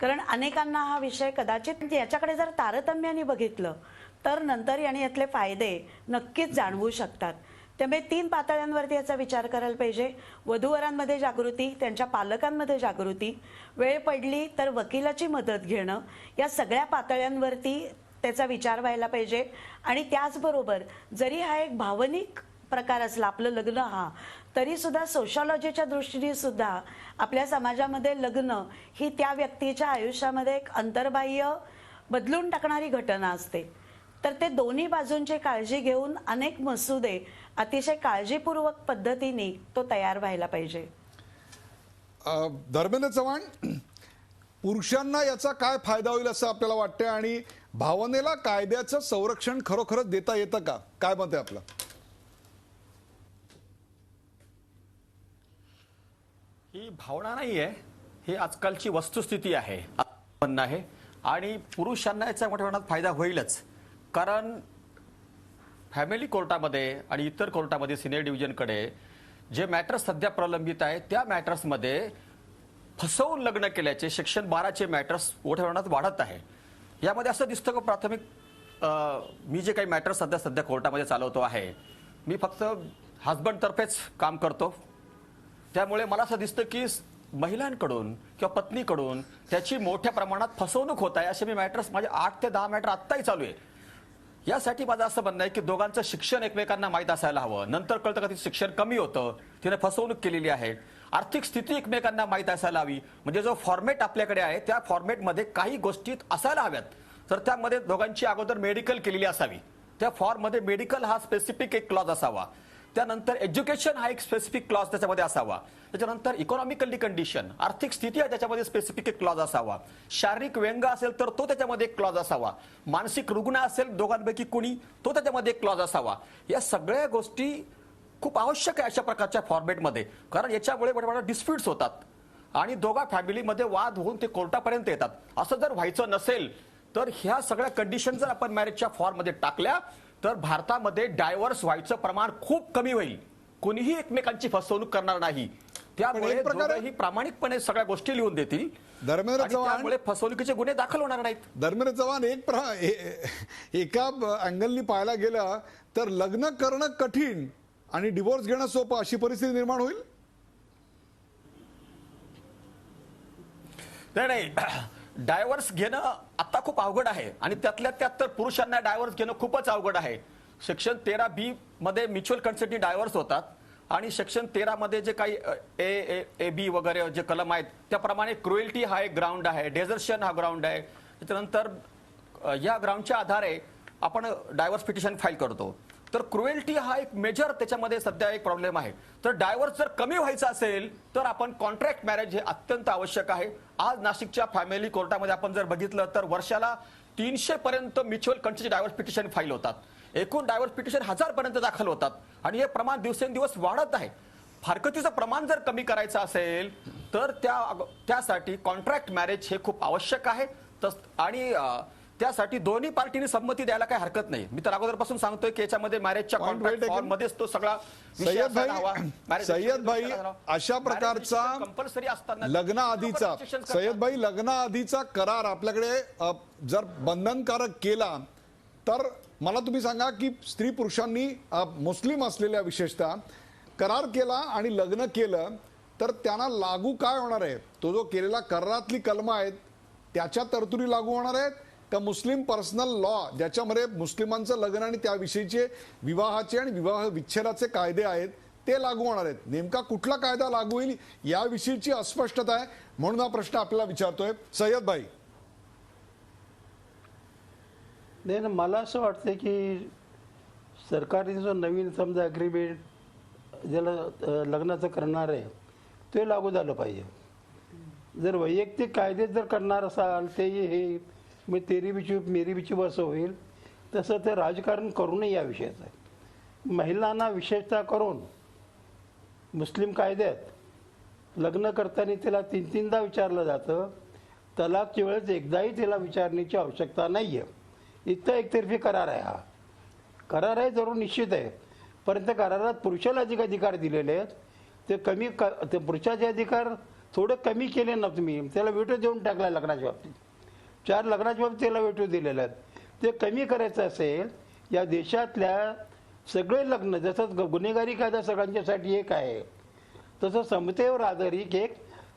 कारण अनेकांना हा विषय कदाचित याच्याकडे जर तारतम्याने बघितलं तर नंतर याने यातले फायदे नक्कीच जाणवू शकतात. त्यामुळे 3 पातळ्यांवरती याचा विचार करायला पाहिजे. वधूवरांमध्ये जागृती, त्यांच्या पालकांमध्ये जागृती, वेळ पडली तर वकिलाची मदत घेणं, या सगळ्या पातळ्यांवरती त्याचा विचार व्हायला पाहिजे. आणि त्याचबरोबर जरी हा एक भावनिक प्रकार असला आपलं लग्न हा, तरी सुद्धा सोशॉलॉजीच्या दृष्टीने सुद्धा आपल्या समाजामध्ये लग्न ही त्या व्यक्तीच्या आयुष्यामध्ये एक अंतर्बाह्य बदलून टाकणारी घटना असते. तर ते दोन्ही बाजूंची काळजी घेऊन अनेक मसुदे अतिशय काळजीपूर्वक पद्धतीने तो तयार व्हायला पाहिजे. धर्मेंद्र चव्हाण, पुरुषांना याचा काय फायदा होईल असं आपल्याला वाटतंय आणि भावनेला कायद्याचं संरक्षण खरोखरच देता येतं का? काय मत आहे आपलं? ही भावना नाहीये, ही आजकालची वस्तुस्थिती आहे, म्हणणं आहे. आणि पुरुषांना याचा मोठ्या प्रमाणात फायदा होईलच. कारण फॅमिली कोर्टामध्ये आणि इतर कोर्टामध्ये सिनियर डिव्हिजनकडे जे मॅटर्स सध्या प्रलंबित आहेत त्या मॅटर्समध्ये फसवून लग्न केल्याचे सेक्शन 12चे मॅटर्स मोठ्या प्रमाणात वाढत आहे. यामध्ये असं दिसतं की प्राथमिक मी जे काही मॅटर्स सध्या कोर्टामध्ये चालवतो आहे, मी फक्त हजबंडतर्फेच काम करतो. त्यामुळे मला असं दिसतं की महिलांकडून किंवा पत्नीकडून त्याची मोठ्या प्रमाणात फसवणूक होत आहे. असे मी मॅटर्स माझे 8 ते 10 मॅटर आत्ताही चालू आहे. यासाठी माझं असं म्हणणं आहे की दोघांचं शिक्षण एकमेकांना माहीत असायला हवं. नंतर कळतं का तिचं शिक्षण कमी होतं, तिने फसवणूक केलेली आहे. आर्थिक स्थिती एकमेकांना माहीत असायला हवी. म्हणजे जो फॉर्मॅट आपल्याकडे आहे त्या फॉर्मॅटमध्ये काही गोष्टी असायला हव्यात. तर त्यामध्ये दोघांची अगोदर मेडिकल केलेली असावी. त्या फॉर्ममध्ये मेडिकल हा स्पेसिफिक एक क्लॉज असावा. त्यानंतर एज्युकेशन हा एक स्पेसिफिक क्लॉज त्याच्यामध्ये असावा. त्याच्यानंतर इकॉनॉमिकली कंडिशन, आर्थिक स्थिती आहे त्याच्यामध्ये स्पेसिफिक एक क्लॉज असावा. शारीरिक व्यंग असेल तर तो त्याच्यामध्ये एक क्लॉज असावा. मानसिक रुग्ण असेल दोघांपैकी कुणी, तो त्याच्यामध्ये एक क्लॉज असावा. या सगळ्या गोष्टी खूप आवश्यक आहे अशा प्रकारच्या फॉर्मॅटमध्ये. कारण याच्यामुळे मोठ्या डिस्प्यूट्स होतात आणि दोघा फॅमिलीमध्ये वाद होऊन ते कोर्टापर्यंत येतात. असं जर व्हायचं नसेल तर ह्या सगळ्या कंडिशन जर आपण मॅरेजच्या फॉर्ममध्ये टाकल्या तर भारतामध्ये डायव्हर्स व्हायचं प्रमाण खूप कमी होईल. कोणीही एकमेकांची फसवणूक करणार नाही. त्यामुळे दोघंही प्रामाणिकपणे सगळ्या गोष्टी लिहून देतील. धर्मेंद्र चव्हाण, त्यामुळे फसवणुकीचे गुन्हे दाखल होणार नाहीत. धर्मेंद्र चव्हाण, एका अँगलनी पाहायला गेलं तर लग्न करणं कठीण आणि डिवोर्स घेणं सोपं अशी परिस्थिती निर्माण होईल. नाही, डायव्हर्स घेणं आता खूप अवघड आहे आणि त्यातल्या त्यात तर पुरुषांना डायव्हर्स घेणं खूपच अवघड आहे. सेक्शन 13B मध्ये म्युच्युअल कन्सेंटनी डायव्हर्स होतात आणि सेक्शन 13 मध्ये जे काही ए बी वगैरे जे कलम आहेत त्याप्रमाणे क्रुएल्टी हा एक ग्राउंड आहे, डेझर्शन हा ग्राउंड आहे. त्याच्यानंतर या ग्राउंडच्या आधारे आपण डायव्हर्स पिटिशन फाईल करतो. तर क्रुएल्टी हा एक मेजर त्याच्यामध्ये सध्या एक प्रॉब्लेम आहे. तर डायव्हर्स जर कमी व्हायचा असेल तर आपण कॉन्ट्रॅक्ट मॅरेज हे अत्यंत आवश्यक आहे. आज नाशिकच्या फॅमिली कोर्टामध्ये आपण जर बघितलं तर वर्षाला 300 पर्यंत म्युच्युअल कन्सेंटचे डायव्हर्स पिटिशन फाईल होतात. एकूण डायव्हर्स पिटिशन 1000 पर्यंत दाखल होतात आणि हे प्रमाण दिवसेंदिवस वाढत आहे. फारकतीचं प्रमाण जर कमी करायचं असेल तर त्यासाठी कॉन्ट्रॅक्ट मॅरेज हे खूप आवश्यक आहे. आणि त्यासाठी दोन्ही पार्टीने संमती द्यायला काही हरकत नाही. मी तर अगोदरपासून सांगतोय की याच्यामध्ये मॅरेजच्या कॉन्ट्रॅक्ट फॉर्ममध्येच तो सगळा सय्यद भाई, अशा प्रकारचा कंपल्सरी असताना लग्नाआधीचा करार आपल्याकडे जर बंधनकारक केला तर मला तुम्ही सांगा की स्त्री पुरुषांनी मुस्लिम असलेल्या विशेषतः करार केला आणि लग्न केलं तर त्यांना लागू काय होणार आहे? तो जो केलेला करारातली कलमं आहेत त्याच्या तरतुदी लागू होणार आहेत का मुस्लिम पर्सनल लॉ ज्याच्यामध्ये मुस्लिमांचं लग्न आणि त्याविषयीचे विवाहाचे आणि विवाह विच्छेदाचे कायदे आहेत ते लागू होणार आहेत? नेमका कुठला कायदा लागू होईल याविषयीची अस्पष्टता आहे. म्हणून हा प्रश्न आपल्याला विचारतोय. सय्यद भाई, नाही ना, मला असं वाटतं की सरकारने जो नवीन समजा ॲग्रीमेंट ज्याला लग्नाचं करणार आहे ते लागू झालं पाहिजे. जर वैयक्तिक कायदे जर करणार असाल ते हे मी तेरी बिची मेरी बिची बस होईल तसं ते राजकारण करू नये या विषयाचं आहे. महिलांना विशेषतः करून मुस्लिम कायद्यात लग्न करताना तिला 3-3दा विचारलं जातं. तलाकच्या वेळेस एकदाही तिला विचारण्याची आवश्यकता नाही आहे. इतका एकतर्फी करार आहे. हा करार आहे जरूर निश्चित आहे, परंतु करारात पुरुषाला जे अधिकार दिलेले आहेत ते ते पुरुषाचे अधिकार थोडे कमी केले ना तुम्ही. त्याला वेटो देऊन टाकला लग्नाच्या बाबतीत. 4 लग्नाच्या बाबतीत त्याला वेटो दिलेले आहेत. ते कमी करायचं असेल या देशातल्या सगळे लग्न जसं गुन्हेगारी कायदा सगळ्यांच्यासाठी एक आहे, तसं समतेवर आधारित एक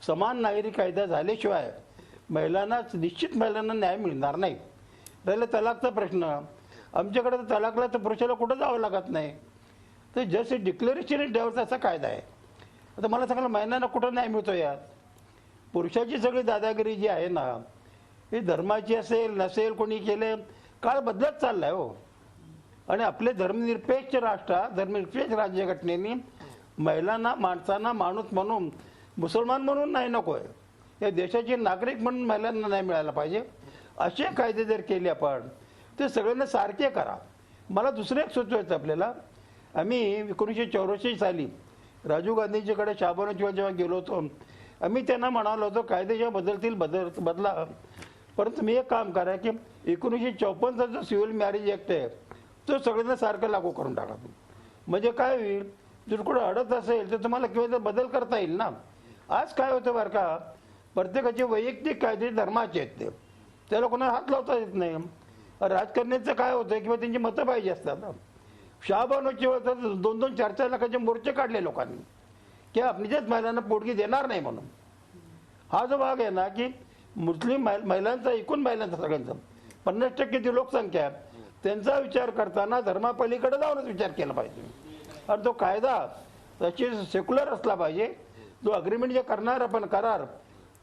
समान नागरी कायदा झाल्याशिवाय निश्चित महिलांना न्याय मिळणार नाही. राहिलं तलाकचा प्रश्न, आमच्याकडे तर तलाकला तर पुरुषाला कुठं जावं लागत नाही, तर जस्ट डिक्लेरेशन डेव्हर्स असा कायदा आहे. आता मला सांगा महिलांना कुठं न्याय मिळतो यात? पुरुषाची सगळी दादागिरी जी आहे ना, ही धर्माची असेल नसेल कोणी केले, काळ बदलत चाललाय हो. आणि आपले धर्मनिरपेक्ष धर्मनिरपेक्ष राज्यघटनेने महिलांना माणसांना माणूस म्हणून मुसलमान म्हणून नाही नको आहे, या देशाचे नागरिक म्हणून महिलांना नाही मिळायला पाहिजे. असे कायदे जर केले आपण ते सगळ्यांना सारखे करा. मला दुसरं एक सुचवायचं आपल्याला, आम्ही 1984 साली राजीव गांधींच्याकडे शाहबानोजीवर जेव्हा गेलो होतो, आम्ही त्यांना म्हणालो होतो कायदे जेव्हा बदला, परंतु मी एक काम करा की 1954चा जो सिव्हिल मॅरेज ॲक्ट आहे तो सगळ्यांना सारखं लागू करून टाका. म्हणजे काय होईल, जर कुठं अडत असेल तर तुम्हाला किंवा बदल करता येईल ना. आज काय होतं बरं का, प्रत्येकाचे वैयक्तिक कायदे धर्माचे आहेत, त्याला कोणाला हात लावता येत नाही. राजकारण्याचं काय होतं किंवा त्यांची मतं पाहिजे असतात. शाहबानोची 2-2, 4-4 लाखाचे मोर्चे काढले लोकांनी की आपणच्याच महिलांना पोटगी देणार नाही म्हणून. हा जो भाग आहे ना की मुस्लिम महिलांचा, एकूण महिलांचा सगळ्यांचा 50% जी लोकसंख्या आहे त्यांचा विचार करताना धर्मापलीकडे जाऊनच विचार केला पाहिजे. आणि तो कायदा तशी सेक्युलर असला पाहिजे, जो अग्रीमेंट जे करणार आपण करार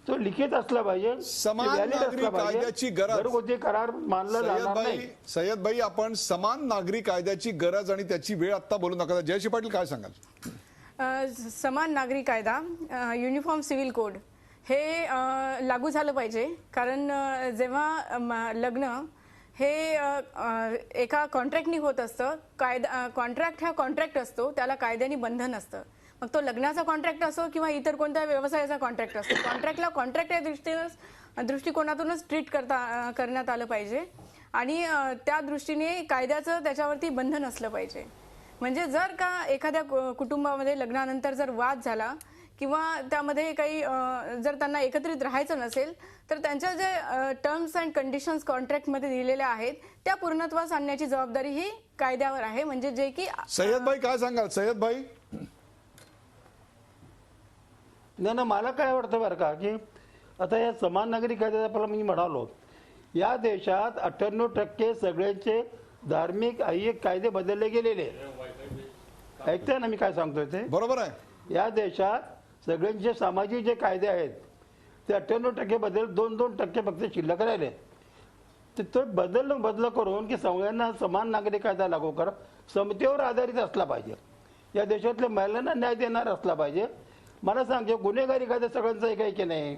तो लिखित असला पाहिजे, समान valid नागरी असला पाहिजे. कायद्याची गरज. घरगुती करार मानला जाणार नाही. सय्यद भाई, आपण समान नागरी कायद्याची गरज आणि त्याची वेळ आता बोलू नका. जयश्री पाटील काय सांगाल? समान नागरी कायदा, युनिफॉर्म सिव्हिल कोड हे लागू झालं पाहिजे. कारण जेव्हा लग्न हे एका कॉन्ट्रॅक्टनी होत असतं, कॉन्ट्रॅक्ट हा कॉन्ट्रॅक्ट असतो, त्याला कायद्याने बंधन असतं. मग तो लग्नाचा कॉन्ट्रॅक्ट असो किंवा इतर कोणत्या व्यवसायाचा कॉन्ट्रॅक्ट असतो, कॉन्ट्रॅक्टला कॉन्ट्रॅक्ट या दृष्टिकोनातूनच ट्रीट करण्यात आलं पाहिजे. आणि त्या दृष्टीने कायद्याचं त्याच्यावरती बंधन असलं पाहिजे. म्हणजे जर का एखाद्या कुटुंबामध्ये लग्नानंतर जर वाद झाला किंवा त्यामध्ये काही जर त्यांना एकत्रित राहायचं नसेल तर त्यांच्या जे टर्म्स अँड कंडिशन्स कॉन्ट्रॅक्टमध्ये दिलेल्या आहेत त्या पूर्णत्वास आणण्याची जबाबदारी ही कायद्यावर आहे. म्हणजे जे की सय्यद भाई काय सांगाल? सय्यद भाई. नाही, मला काय वाटतं बरं का की आता या समान नागरी कायद्याला मी म्हणालो, या देशात 98% सगळ्यांचे धार्मिक ऐहिक कायदे बदलले गेलेले. ऐकताय ना मी काय सांगतोय ते? बरोबर आहे. या देशात सगळ्यांचे सामाजिक जे कायदे आहेत ते 98% बदल, 2% फक्त शिल्लक राहिले. तो बदल करून की सगळ्यांना समान नागरी कायदा लागू करा, समतेवर आधारित असला पाहिजे, या देशातल्या महिलांना न्याय देणार असला पाहिजे. मला सांग, गुन्हेगारी कायदा सगळ्यांचा एक आहे की नाही?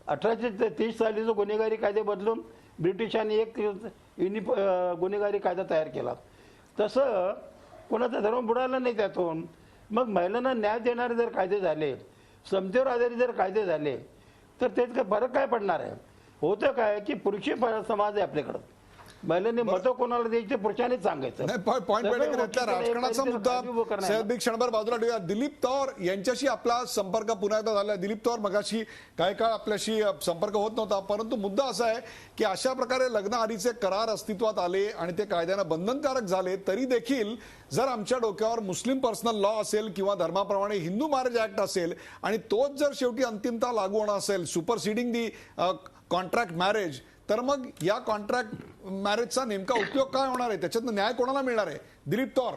1830 साली जो गुन्हेगारी कायदे बदलून ब्रिटिशांनी एक गुन्हेगारी कायदा तयार केला, तसं कोणाचा धर्म बुडाला नाही त्यातून. मग महिलांना न्याय देणारे जर कायदे झाले, समतेवर आधारित जर कायदे झाले तर त्यात काय फरक काय पडणार आहे? होतं काय की पुरुषी समाज आहे आपल्याकडं, महिलांनी मतं कोणाला द्यायचे पुरुषांनीच सांगायचं. नाही, पॉईंट राजकारणाचा मुद्दा सय्यद भाई क्षणभर बाजूला ठेवूया. दिलीप तौर यांच्याशी आपला संपर्क पुन्हा एकदा झाला. दिलीप तौर, मगाशी काही काळ आपल्याशी संपर्क होत नव्हता, परंतु मुद्दा असा आहे की अशा प्रकारे लग्न आधीचे करार अस्तित्वात आले आणि ते कायद्यानं बंधनकारक झाले तरी देखील जर आमच्या डोक्यावर मुस्लिम पर्सनल लॉ असेल किंवा धर्माप्रमाणे हिंदू मॅरेज ऍक्ट असेल आणि तोच जर शेवटी अंतिमता लागू होणार असेल, सुपरसिडिंग दी कॉन्ट्रॅक्ट मॅरेज, तर मग या कॉन्ट्रॅक्ट मॅरेजचा नेमका उपयोग काय होणार आहे? त्याच्यातनं न्याय कोणाला मिळणार आहे? दिलीप तौर.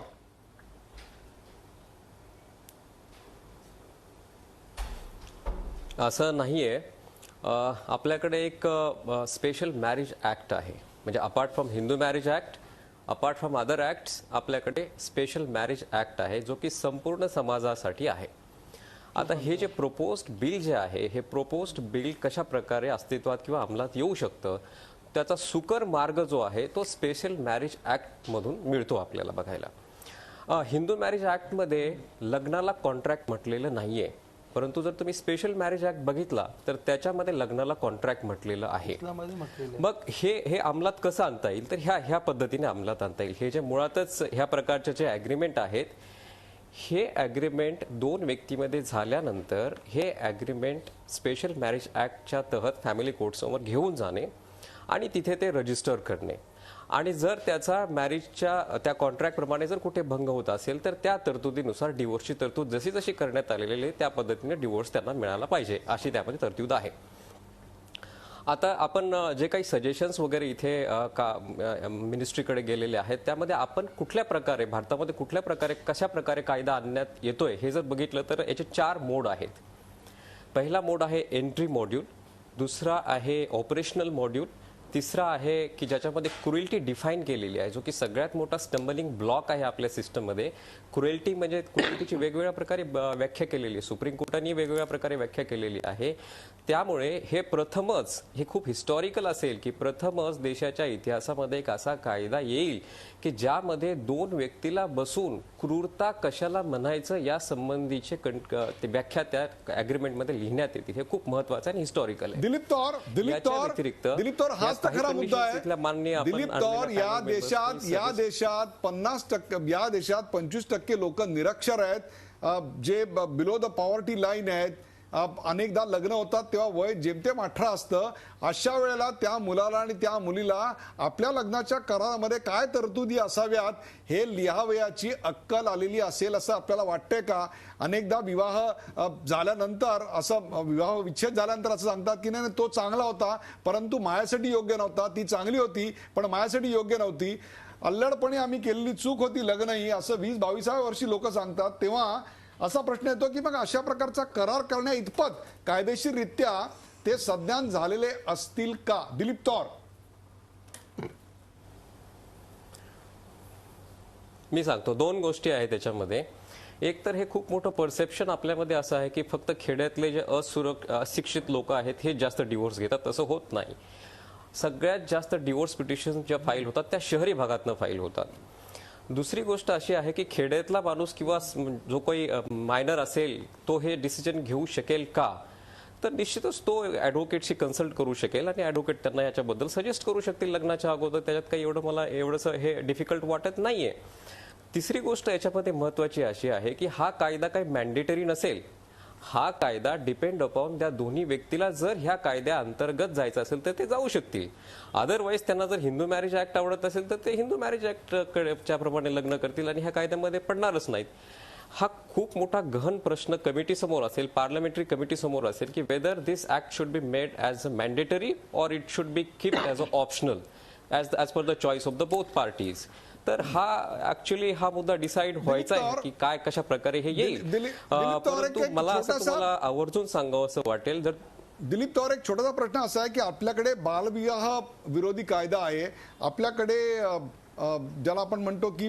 असं नाहीये. आपल्याकडे एक स्पेशल मॅरेज ऍक्ट आहे. म्हणजे apart from Hindu marriage act, apart from other acts, आपल्याकडे स्पेशल मॅरेज ऍक्ट आहे जो की संपूर्ण समाजासाठी आहे. आता हे जे प्रोपोज्ड बिल जे आहे, हे प्रोपोज्ड बिल कशा प्रकारे अस्तित्वात किंवा अंमलात येऊ शकतं, त्याचा सुकर मार्ग जो आहे तो स्पेशल मॅरेज ऍक्ट मधून मिळतो आपल्याला बघायला. हिंदू मॅरेज ऍक्टमध्ये लग्नाला कॉन्ट्रॅक्ट म्हटलेलं नाहीये, परंतु जर तुम्ही स्पेशल मॅरेज ऍक्ट बघितला तर त्याच्यामध्ये लग्नाला कॉन्ट्रॅक्ट म्हटलेलं आहे. मग हे अंमलात कसं आणता येईल? तर ह्या पद्धतीने अंमलात आणता येईल. हे जे मुळातच ह्या प्रकारचे जे ॲग्रीमेंट आहेत, हे ॲग्रीमेंट 2 व्यक्तीमध्ये झाल्यानंतर हे ॲग्रीमेंट स्पेशल मॅरेज ॲक्टच्या तहत फॅमिली कोर्टसमोर घेऊन जाणे आणि तिथे ते रजिस्टर करणे आणि जर त्याचा मॅरेजच्या त्या कॉन्ट्रॅक्टप्रमाणे जर कुठे भंग होत असेल तर त्या तरतुदीनुसार डिवोर्सची तरतूद जशी जशी करण्यात आलेली आहे त्या पद्धतीने डिवोर्स त्यांना मिळाला पाहिजे अशी त्यामध्ये तरतूद आहे. आता आपण जे काही सजेशन्स वगैरे इथे मिनिस्ट्रीकडे गेलेले आहेत त्यामध्ये आपण कुठल्या प्रकारे भारतामध्ये कुठल्या प्रकारे कशा प्रकारे कायदा आणण्यात येतोय हे जर बघितलं तर याचे 4 मोड आहेत. पहिला मोड आहे एंट्री मॉड्यूल, दुसरा आहे ऑपरेशनल मॉड्यूल, तिसरा आहे की ज्याच्यामध्ये क्रुएल्टी डिफाईन केलेली आहे जो की सगळ्यात मोठा स्टंबलिंग ब्लॉक आहे आपल्या सिस्टममध्ये. क्रुएल्टी म्हणजे क्रुएल्टीची वेगवेगळ्या प्रकारे व्याख्या केलेली आहे, सुप्रीम कोर्टाने वेगवेगळ्या प्रकारे व्याख्या केलेली आहे. त्यामुळे हे प्रथमच हे खूप हिस्टॉरिकल असेल की प्रथमच देशाच्या इतिहासामध्ये एक असा कायदा येईल की ज्यामध्ये 2 व्यक्तीला बसून क्रूरता कशाला म्हणायचं या संबंधीचे व्याख्या त्या अग्रीमेंटमध्ये लिहिण्यात येतील. हे खूप महत्वाचं आणि हिस्टॉरिकल आहे. दिलीप तौर हाच तर खरा मुद्दा आहे. दिलीप तौर या देशात 50% या देशात 25% लोक निरक्षर आहेत जे बिलो द पॉवर्टी लाईन आहेत. अनेकदा लग्न होतात तेव्हा वय जेमतेम 18 असतं. अशा वेळेला त्या मुलाला आणि त्या मुलीला आपल्या लग्नाच्या करारामध्ये काय तरतुदी असाव्यात हे लिहावयाची अक्कल आलेली असेल असं आपल्याला वाटतंय का? अनेकदा विवाह झाल्यानंतर असं विवाह विच्छेद झाल्यानंतर असं सांगतात की नाही तो चांगला होता परंतु माझ्यासाठी योग्य नव्हता, ती चांगली होती पण माझ्यासाठी योग्य नव्हती, अल्लडपणे आम्ही केलेली चूक होती लग्न ही, असं 20-22व्या वर्षी लोक सांगतात. तेव्हा असा प्रश्न येतो की मग अशा प्रकारचा करार करण्या इतपत कायदेशीररित्या ते सज्ञान झालेले असतील का? दिलीप तौर. मी सांगतो 2 गोष्टी आहेत त्याच्यामध्ये. एक तर हे खूप मोठं परसेप्शन आपल्यामध्ये असं आहे की फक्त खेड्यातले जे अशिक्षित लोक आहेत हे जास्त डिवोर्स घेतात. तसं होत नाही. सगळ्यात जास्त डिवोर्स पिटिशन ज्या फाईल होतात त्या शहरी भागातनं फाईल होतात. दुसरी गोष्ट अशी आहे की खेड्यातला माणूस किंवा जो काही मायनर असेल तो हे डिसिजन घेऊ शकेल का? तर निश्चितच तो ॲडव्होकेटशी कन्सल्ट करू शकेल आणि ॲडव्होकेट त्यांना याच्याबद्दल सजेस्ट करू शकतील लग्नाच्या अगोदर. त्याच्यात काही एवढं मला एवढंसं हे डिफिकल्ट वाटत नाहीये. तिसरी गोष्ट याच्यामध्ये महत्वाची अशी आहे की हा कायदा काही मॅन्डेटरी नसेल. हा कायदा डिपेंड अपॉन त्या दोन्ही व्यक्तीला जर ह्या कायद्या अंतर्गत जायचं असेल तर ते जाऊ शकतील. अदरवाईज त्यांना जर हिंदू मॅरेज ऍक्ट आवडत असेल तर ते हिंदू मॅरेज ऍक्टच्या प्रमाणे लग्न करतील आणि ह्या कायद्यामध्ये पडणारच नाहीत. हा खूप मोठा गहन प्रश्न कमिटी समोर असेल, पार्लमेंटरी कमिटी समोर असेल की whether this act should be made as a mandatory और it should be keeped as a optional as per the choice of the both parties. तर हा ऍक्च्युअली हा मुद्दा डिसाईड व्हायचा आहे की काय कशा प्रकारे हे येईल. परंतु मला असं तुम्हाला आवर्जून सांगावं असं वाटेल जर दिलीप तौर एक छोटासा प्रश्न असा आहे की आपल्याकडे बालविवाह विरोधी कायदा आहे, आपल्याकडे ज्याला आपण म्हणतो की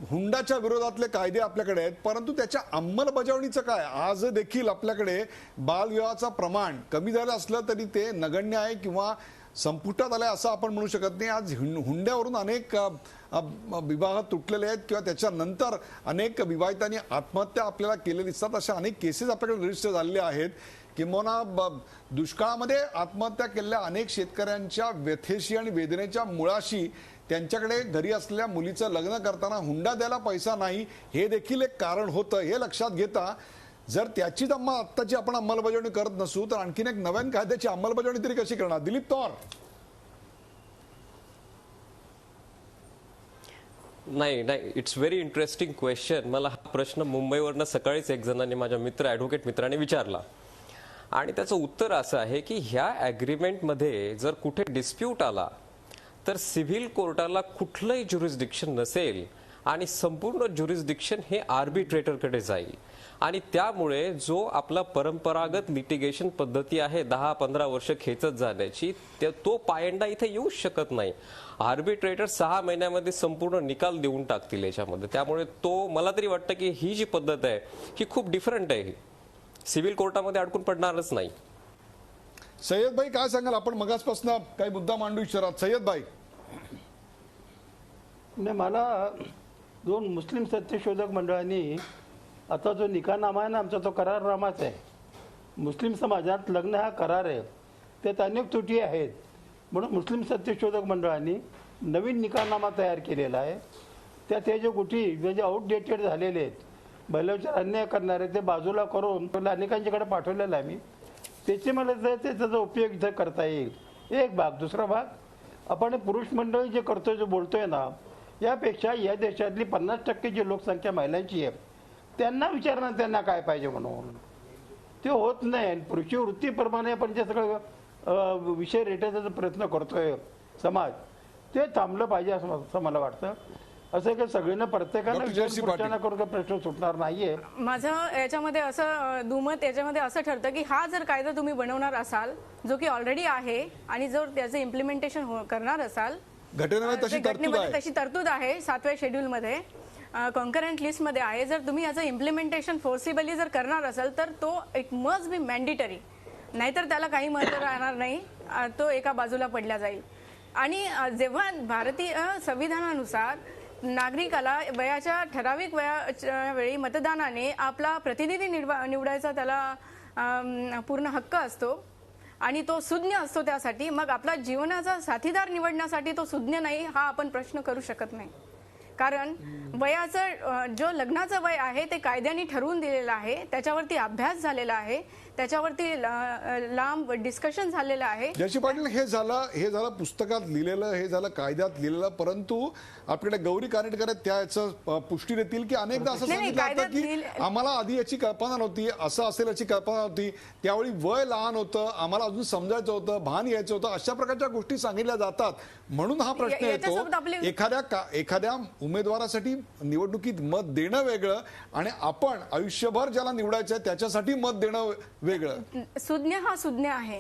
हुंडाच्या विरोधातले कायदे आपल्याकडे आहेत, परंतु त्याच्या अंमलबजावणीचं काय? आज देखील आपल्याकडे बालविवाहाचं प्रमाण कमी झालं असलं तरी ते नगण्य आहे किंवा संपुष्टात आलंय असं आपण म्हणू शकत नाही. आज हुंड्यावरून अनेक विवाह तुटलेले आहेत किंवा त्याच्यानंतर अनेक विवाहितांनी आत्महत्या आपल्याला केलेल्या दिसतात. अशा अनेक केसेस आपल्याकडे रजिस्टर झालेले आहेत. किंबहुना दुष्काळामध्ये आत्महत्या केलेल्या अनेक शेतकऱ्यांच्या व्यथेशी आणि वेदनेच्या मुळाशी त्यांच्याकडे घरी असलेल्या मुलीचं लग्न करताना हुंडा द्यायला पैसा नाही हे देखील एक कारण होतं. हे लक्षात घेता जर त्याचीच आत्ताची आपण अंमलबजावणी करत नसू तर आणखीन एक नव्यान कायद्याची अंमलबजावणी तरी कशी करणार? दिलीप तौर. नाही, इट्स व्हेरी इंटरेस्टिंग क्वेश्चन. मला हा प्रश्न मुंबईवरनं सकाळीच एक जणांनी माझ्या ॲडव्होकेट मित्राने विचारला आणि त्याचं उत्तर असं आहे की ह्या ॲग्रीमेंटमध्ये जर कुठे डिस्प्यूट आला तर सिव्हिल कोर्टाला कुठलंही ज्युरिस्डिक्शन नसेल आणि संपूर्ण ज्युरिस्डिक्शन हे आर्बिट्रेटरकडे जाईल. आणि त्यामुळे जो आपला परंपरागत लिटिगेशन पद्धती आहे 10-15 वर्ष खेचत जाण्याची तो पायंडा इथे येऊ शकत नाही. आर्बिट्रेटर 6 महिन्यामध्ये संपूर्ण निकाल देऊन टाकतील याच्यामध्ये. त्यामुळे तो मला तरी वाटतं की ही जी पद्धत आहे ही खूप डिफरंट आहे, सिव्हिल कोर्टामध्ये अडकून पडणारच नाही. सय्यद भाई काय सांगाल? आपण मगासपासून काही मुद्दा मांडू इच्छितात. सय्यद भाई. मला 2 मुस्लिम सत्यशोधक मंडळांनी आता जो निकालनामा आहे ना आमचा तो करारनामाच आहे. मुस्लिम समाजात लग्न हा करार आहे, त्यात अनेक त्रुटी आहेत. म्हणून मुस्लिम सत्यशोधक मंडळांनी नवीन निकालनामा तयार केलेला आहे. त्यात हे जे गोष्टी जे आउटडेटेड झालेले आहेत, भल्याविचार अन्याय करणारे ते बाजूला करून अनेकांच्याकडे पाठवलेला आहे मी. त्याचे मला त्याचा उपयोग इथं करता येईल एक भाग. दुसरा भाग आपण पुरुष मंडळी जे करतोय जे बोलतोय ना, यापेक्षा या देशातली 50% जी लोकसंख्या महिलांची आहे त्यांना विचारणं त्यांना काय पाहिजे म्हणून. ते होत नाही. पुरुषी वृत्तीप्रमाणे आपण जे सगळं विषय रेटायचा प्रयत्न करतोय समाज, ते थांबलं पाहिजे असं मला वाटतं. असं की सगळ्यांना प्रत्येकाला डॉक्टर जयश्री पाटील. विचारणा करून काही प्रश्न सुटणार नाहीये. माझं याच्यामध्ये असं दुमत याच्यामध्ये असं ठरतं की हा जर कायदा तुम्ही बनवणार असाल जो की ऑलरेडी आहे आणि जर त्याचं इम्प्लिमेंटेशन करणार असाल, घटनेमध्ये तशी जे तरतूद घटनेमध्ये आहे. तशी तरतूद आहे 7व्या शेड्यूलमध्ये, कॉन्करंट लिस्टमध्ये आहे. जर तुम्ही याचं इम्प्लिमेंटेशन फोर्सिबली जर करणार असाल तर तो इट मस्ट बी मॅन्डेटरी, नाहीतर त्याला काही महत्त्व राहणार नाही, तो एका बाजूला पडला जाईल. आणि जेव्हा भारतीय संविधानानुसार नागरिकाला वयाच्या ठराविक वयाच्या वेळी मतदानाने आपला प्रतिनिधी निवडायचा त्याला पूर्ण हक्क असतो आणि तो सुज्ञ असतो त्यासाठी, मग आपला जीवनाचा साथीदार निवडण्यासाठी तो सुज्ञ नाही हा आपण प्रश्न करू शकत नाही. कारण वयाचं जो लग्नाचं वय आहे ते कायद्याने ठरवून दिलेलं आहे, त्याच्यावरती अभ्यास झालेला आहे, त्याच्यावरती लांब डिस्कशन झालेलं आहे. जयश्री पाटील, हे झालं पुस्तकात लिहिलेलं, हे झालं कायद्यात लिहिलेलं, परंतु आपल्याकडे गौरी कानेटकर आहेत, त्या याचं पुष्टी देतील की अनेकदा असं सांगितलं जातं की आम्हाला आधी याची कल्पना नव्हती, असं असेल याची कल्पना नव्हती, त्यावेळी वय लहान होतं, आम्हाला अजून समजायचं होतं, भान यायचं होतं, अशा प्रकारच्या गोष्टी सांगितल्या जातात. म्हणून हा प्रश्न येतो, एखाद्या उमेदवारासाठी निवडणुकीत मत देणं वेगळं आणि आपण आयुष्यभर ज्याला निवडायचं आहे त्याच्यासाठी मत देणं वेगळं. सुज्ञ हा सुज्ञ आहे.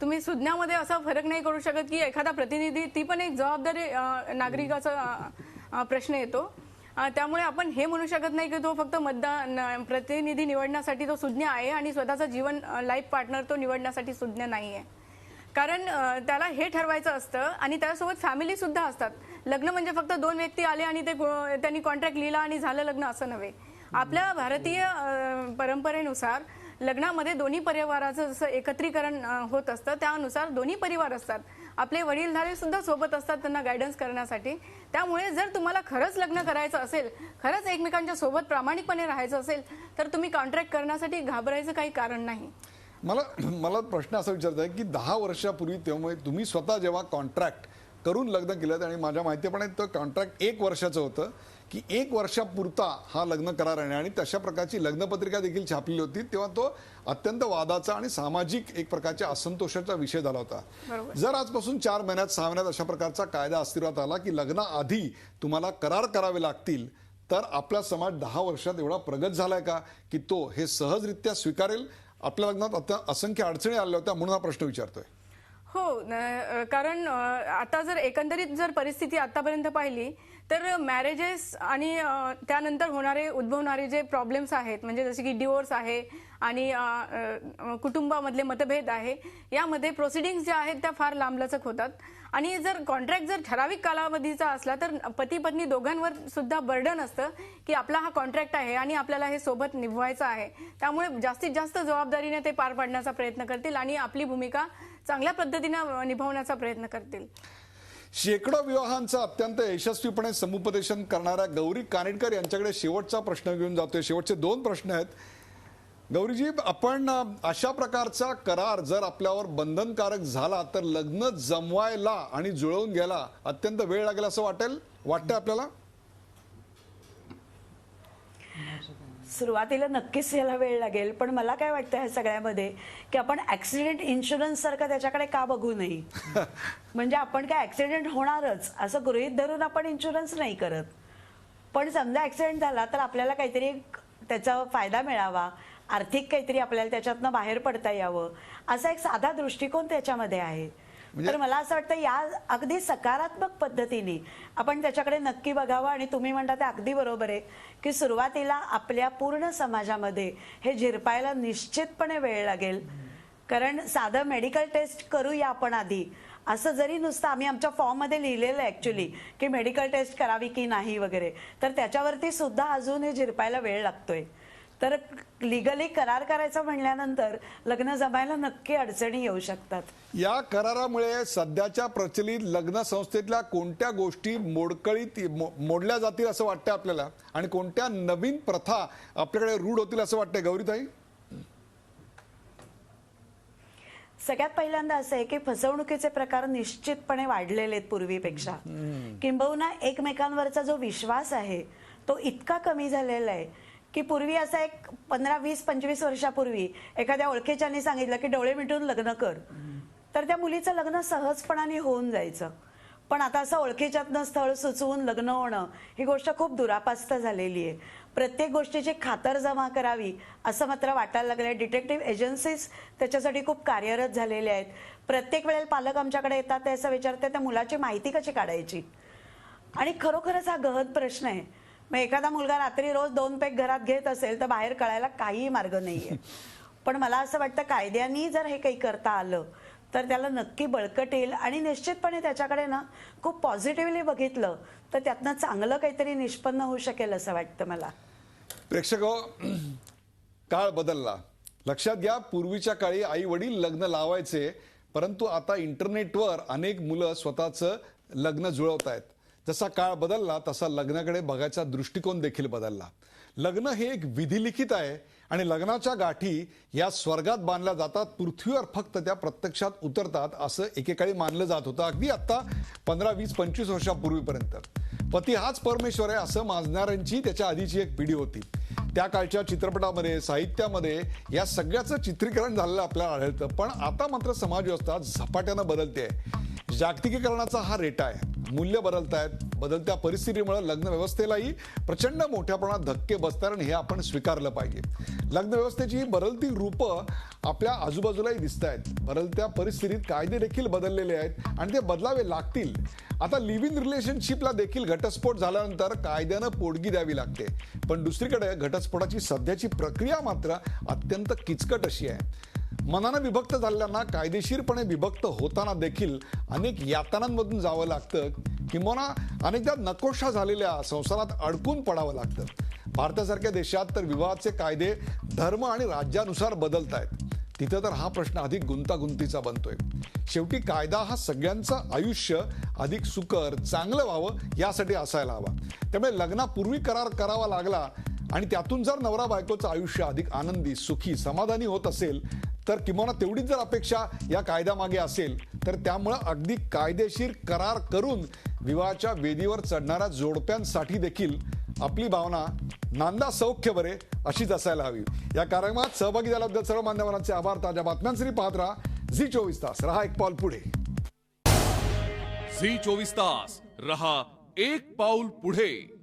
तुम्ही सुज्ञामध्ये असा फरक नाही करू शकत की एखादा प्रतिनिधी, ती पण एक जबाबदारी नागरिकाचा प्रश्न येतो. त्यामुळे आपण हे म्हणू शकत नाही की तो फक्त मतदान प्रतिनिधी निवडण्यासाठी तो सुज्ञ आहे आणि स्वतःचं जीवन लाईफ पार्टनर तो निवडण्यासाठी सुज्ञ नाहीये. कारण त्याला हे ठरवायचं असतं आणि त्यासोबत फॅमिली सुद्धा असतात. लग्न म्हणजे फक्त 2 व्यक्ती आले आणि त्यांनी कॉन्ट्रॅक्ट लिहिला आणि झालं लग्न असं नव्हे. आपल्या भारतीय परंपरेनुसार लग्नामध्ये दोन्ही परिवाराचं जसं एकत्रीकरण होत असतं त्यानुसार दोन्ही परिवार असतात. आपले वडीलधारे सुद्धा सोबत असतात त्यांना गायडन्स करण्यासाठी. त्यामुळे जर तुम्हाला खरंच लग्न करायचं असेल, खरंच एकमेकांच्या सोबत प्रामाणिकपणे राहायचं असेल तर तुम्ही कॉन्ट्रॅक्ट करण्यासाठी घाबरायचं काही कारण नाही. मला प्रश्न असा विचारता आहे की 10 वर्षापूर्वी तेव्हा तुम्ही स्वतः जेव्हा कॉन्ट्रॅक्ट करून लग्न केलं आणि माझ्या माहितीप्रमाणे तो कॉन्ट्रॅक्ट 1 वर्षाचं होतं की 1 वर्षापुरता हा लग्न करार आहे आणि तशा प्रकारची लग्नपत्रिका देखील छापलेली होती, तेव्हा तो अत्यंत वादाचा आणि सामाजिक एक प्रकारच्या असंतोषाचा विषय झाला होता. जर आजपासून 4 महिन्यात 6 महिन्यात अशा प्रकारचा कायदा अस्तित्वात आला की लग्नाआधी तुम्हाला करार करावे लागतील, तर आपला समाज 10 वर्षात एवढा प्रगत झालाय का की तो हे सहजरित्या स्वीकारेल? आपल्या लग्नात आता असंख्य अडचणी आल्या होत्या म्हणून हा प्रश्न विचारतोय. हो, कारण आता जर एकंदरीत जर परिस्थिती आतापर्यंत पाहिली तर मॅरेजेस आणि त्यानंतर उद्भवणारे जे प्रॉब्लेम्स आहेत, म्हणजे जसे की डिवोर्स आहे आणि कुटुंबामधले मतभेद आहे, यामध्ये प्रोसिडिंग्स ज्या आहेत त्या फार लांबलचक होतात. आणि जर कॉन्ट्रॅक्ट जर ठराविक कालावधीचा असला तर पती पत्नी दोघांवर सुद्धा बर्डन असतं की आपला हा कॉन्ट्रॅक्ट आहे आणि आपल्याला हे सोबत निभवायचं आहे. त्यामुळे जास्तीत जास्त जबाबदारीने ते पार पाडण्याचा प्रयत्न करतील आणि आपली भूमिका चांगल्या पद्धतीने निभावण्याचा प्रयत्न करतील. शेकडो विवाहांचं अत्यंत यशस्वीपणे समुपदेशन करणाऱ्या गौरी कानेटकर यांच्याकडे शेवटचा प्रश्न घेऊन जातोय. शेवटचे 2 प्रश्न आहेत. गौरीजी, आपण अशा प्रकारचा करार जर आपल्यावर बंधनकारक झाला तर लग्न जमवायला आणि जुळवून घ्यायला अत्यंत वेळ लागेल असं वाटतंय आपल्याला? सुरुवातीला नक्कीच याला वेळ लागेल, पण मला काय वाटतं ह्या सगळ्यामध्ये की आपण ऍक्सिडेंट इन्शुरन्स सारखं त्याच्याकडे का बघू नये. म्हणजे आपण काय ऍक्सिडेंट होणारच असं गृहीत धरून आपण इन्शुरन्स नाही करत, पण समजा ऍक्सिडेंट झाला तर आपल्याला काहीतरी त्याचा फायदा मिळावा, आर्थिक काहीतरी आपल्याला त्याच्यातनं बाहेर पडता यावं, असा एक साधा दृष्टिकोन त्याच्यामध्ये आहे. तर मला असं वाटतं या अगदी सकारात्मक पद्धतीने आपण त्याच्याकडे नक्की बघावं. आणि तुम्ही म्हणता ते अगदी बरोबर आहे की सुरुवातीला आपल्या पूर्ण समाजामध्ये हे झिरपायला निश्चितपणे वेळ लागेल. कारण साधं मेडिकल टेस्ट करूया आपण आधी असं जरी नुसतं आम्ही आमच्या फॉर्ममध्ये लिहिलेलं आहे ऍक्च्युली की मेडिकल टेस्ट करावी की नाही वगैरे, तर त्याच्यावरती सुद्धा अजून हे झिरपायला वेळ लागतोय. तर लिगली करार करायचं म्हणल्यानंतर लग्न जमायला नक्की अडचणी येऊ शकतात. या करारामुळे सध्याच्या प्रचलित लग्न संस्थेतल्या कोणत्या गोष्टी मोडल्या जातील असं वाटतं आपल्याला आणि कोणत्या नवीन प्रथा आपल्याकडे रूढ होतील असं वाटतंय गौरीताई? सगळ्यात पहिल्यांदा असं आहे की फसवणुकीचे प्रकार निश्चितपणे वाढलेले आहेत पूर्वीपेक्षा. किंबहुना एकमेकांवरचा जो विश्वास आहे तो इतका कमी झालेला आहे की पूर्वी असा एक 15, 20, 25 वर्षापूर्वी एखाद्या ओळखीच्याने सांगितलं की डोळे मिटून लग्न कर, तर त्या मुलीचं लग्न सहजपणाने होऊन जायचं. पण आता असं ओळखीच्यातनं स्थळ सुचवून लग्न होणं ही गोष्ट खूप दुरापास्त झालेली आहे. प्रत्येक गोष्टीची खातरजमा करावी असं मात्र वाटायला लागलंय. डिटेक्टिव्ह एजन्सीज त्याच्यासाठी खूप कार्यरत झालेल्या आहेत. प्रत्येक वेळेला पालक आमच्याकडे येतात ते असं विचारते त्या मुलाची माहिती कशी काढायची. आणि खरोखरच हा गहन प्रश्न आहे. मग एखादा मुलगा रात्री रोज 2 पेग घरात घेत असेल तर बाहेर कळायला काहीही मार्ग नाहीये. पण मला असं वाटतं कायद्याने जर हे काही करता आलं तर त्याला नक्की बळकट येईल आणि निश्चितपणे त्याच्याकडे ना खूप पॉझिटिव्हली बघितलं तर त्यातनं चांगलं काहीतरी निष्पन्न होऊ शकेल असं वाटतं मला. प्रेक्षक हो, काळ बदलला. लक्षात घ्या, पूर्वीच्या काळी आई वडील लग्न लावायचे, परंतु आता इंटरनेटवर अनेक मुलं स्वतःचं लग्न जुळवतायत. जसा काळ बदलला तसा लग्नाकडे बघायचा दृष्टिकोन देखील बदलला. लग्न हे एक विधिलिखित आहे आणि लग्नाच्या गाठी या स्वर्गात बांधल्या जातात, पृथ्वीवर फक्त त्या प्रत्यक्षात उतरतात असं एकेकाळी मानलं जात होतं. अगदी आत्ता 15, 20, 25 वर्षापूर्वीपर्यंत पती हाच परमेश्वर आहे असं मानणाऱ्यांची त्याच्या आधीची एक पिढी होती. त्या काळच्या चित्रपटामध्ये, साहित्यामध्ये या सगळ्याचं चित्रीकरण झालेलं आपल्याला आढळतं. पण आता मात्र समाजव्यवस्था झपाट्यानं बदलते. जागतिकीकरणाचा हा रेटा आहे. मूल्य बदलत आहेत. बदलत्या परिस्थितीमुळे लग्न व्यवस्थेलाही प्रचंड मोठ्या प्रमाणात धक्के बसतात आणि हे आपण स्वीकारलं पाहिजे. लग्न व्यवस्थेची ही बदलती रूपं आपल्या आजूबाजूलाही दिसत आहेत. बदलत्या परिस्थितीत कायदे देखील बदललेले आहेत आणि ते बदलावे लागतील. आता लिव्ह इन रिलेशनशिपला देखील घटस्फोट झाल्यानंतर कायद्यानं पोटगी द्यावी लागते. पण दुसरीकडे घटस्फोटाची सध्याची प्रक्रिया मात्र अत्यंत किचकट अशी आहे. मनानं विभक्त झालेल्यांना कायदेशीरपणे विभक्त होताना देखील अनेक यातनांमधून जावं लागतं, किंवा अनेकदा नकोशा झालेल्या संसारात अडकून पडावं लागतं. भारतासारख्या देशात तर विवाहाचे कायदे धर्म आणि राज्यानुसार बदलत आहेत. तिथं तर हा प्रश्न अधिक गुंतागुंतीचा बनतोय. शेवटी कायदा हा सगळ्यांचं आयुष्य अधिक सुकर, चांगलं व्हावं यासाठी असायला हवा. त्यामुळे लग्नापूर्वी करार करावा लागला आणि त्यातून जर नवरा बायकोचं आयुष्य अधिक आनंदी, सुखी, समाधानी होत असेल तर किंवा तेवढीच जर अपेक्षा या कायद्यामागे असेल तर त्यामुळं अगदी कायदेशीर करार करून विवाहाच्या वेदीवर चढणाऱ्या जोडप्यांसाठी देखील आपली भावना नांदा सौख्य बरे अशीच असायला हवी. या कार्यक्रमात सहभागी झाल्याबद्दल सर्व मान्यवरांचे आभार. ताज्या बातम्यांसाठी पाहत राहा झी 24 तास. रहा एक पाऊल पुढे. झी 24 तास रहा एक पाऊल पुढे.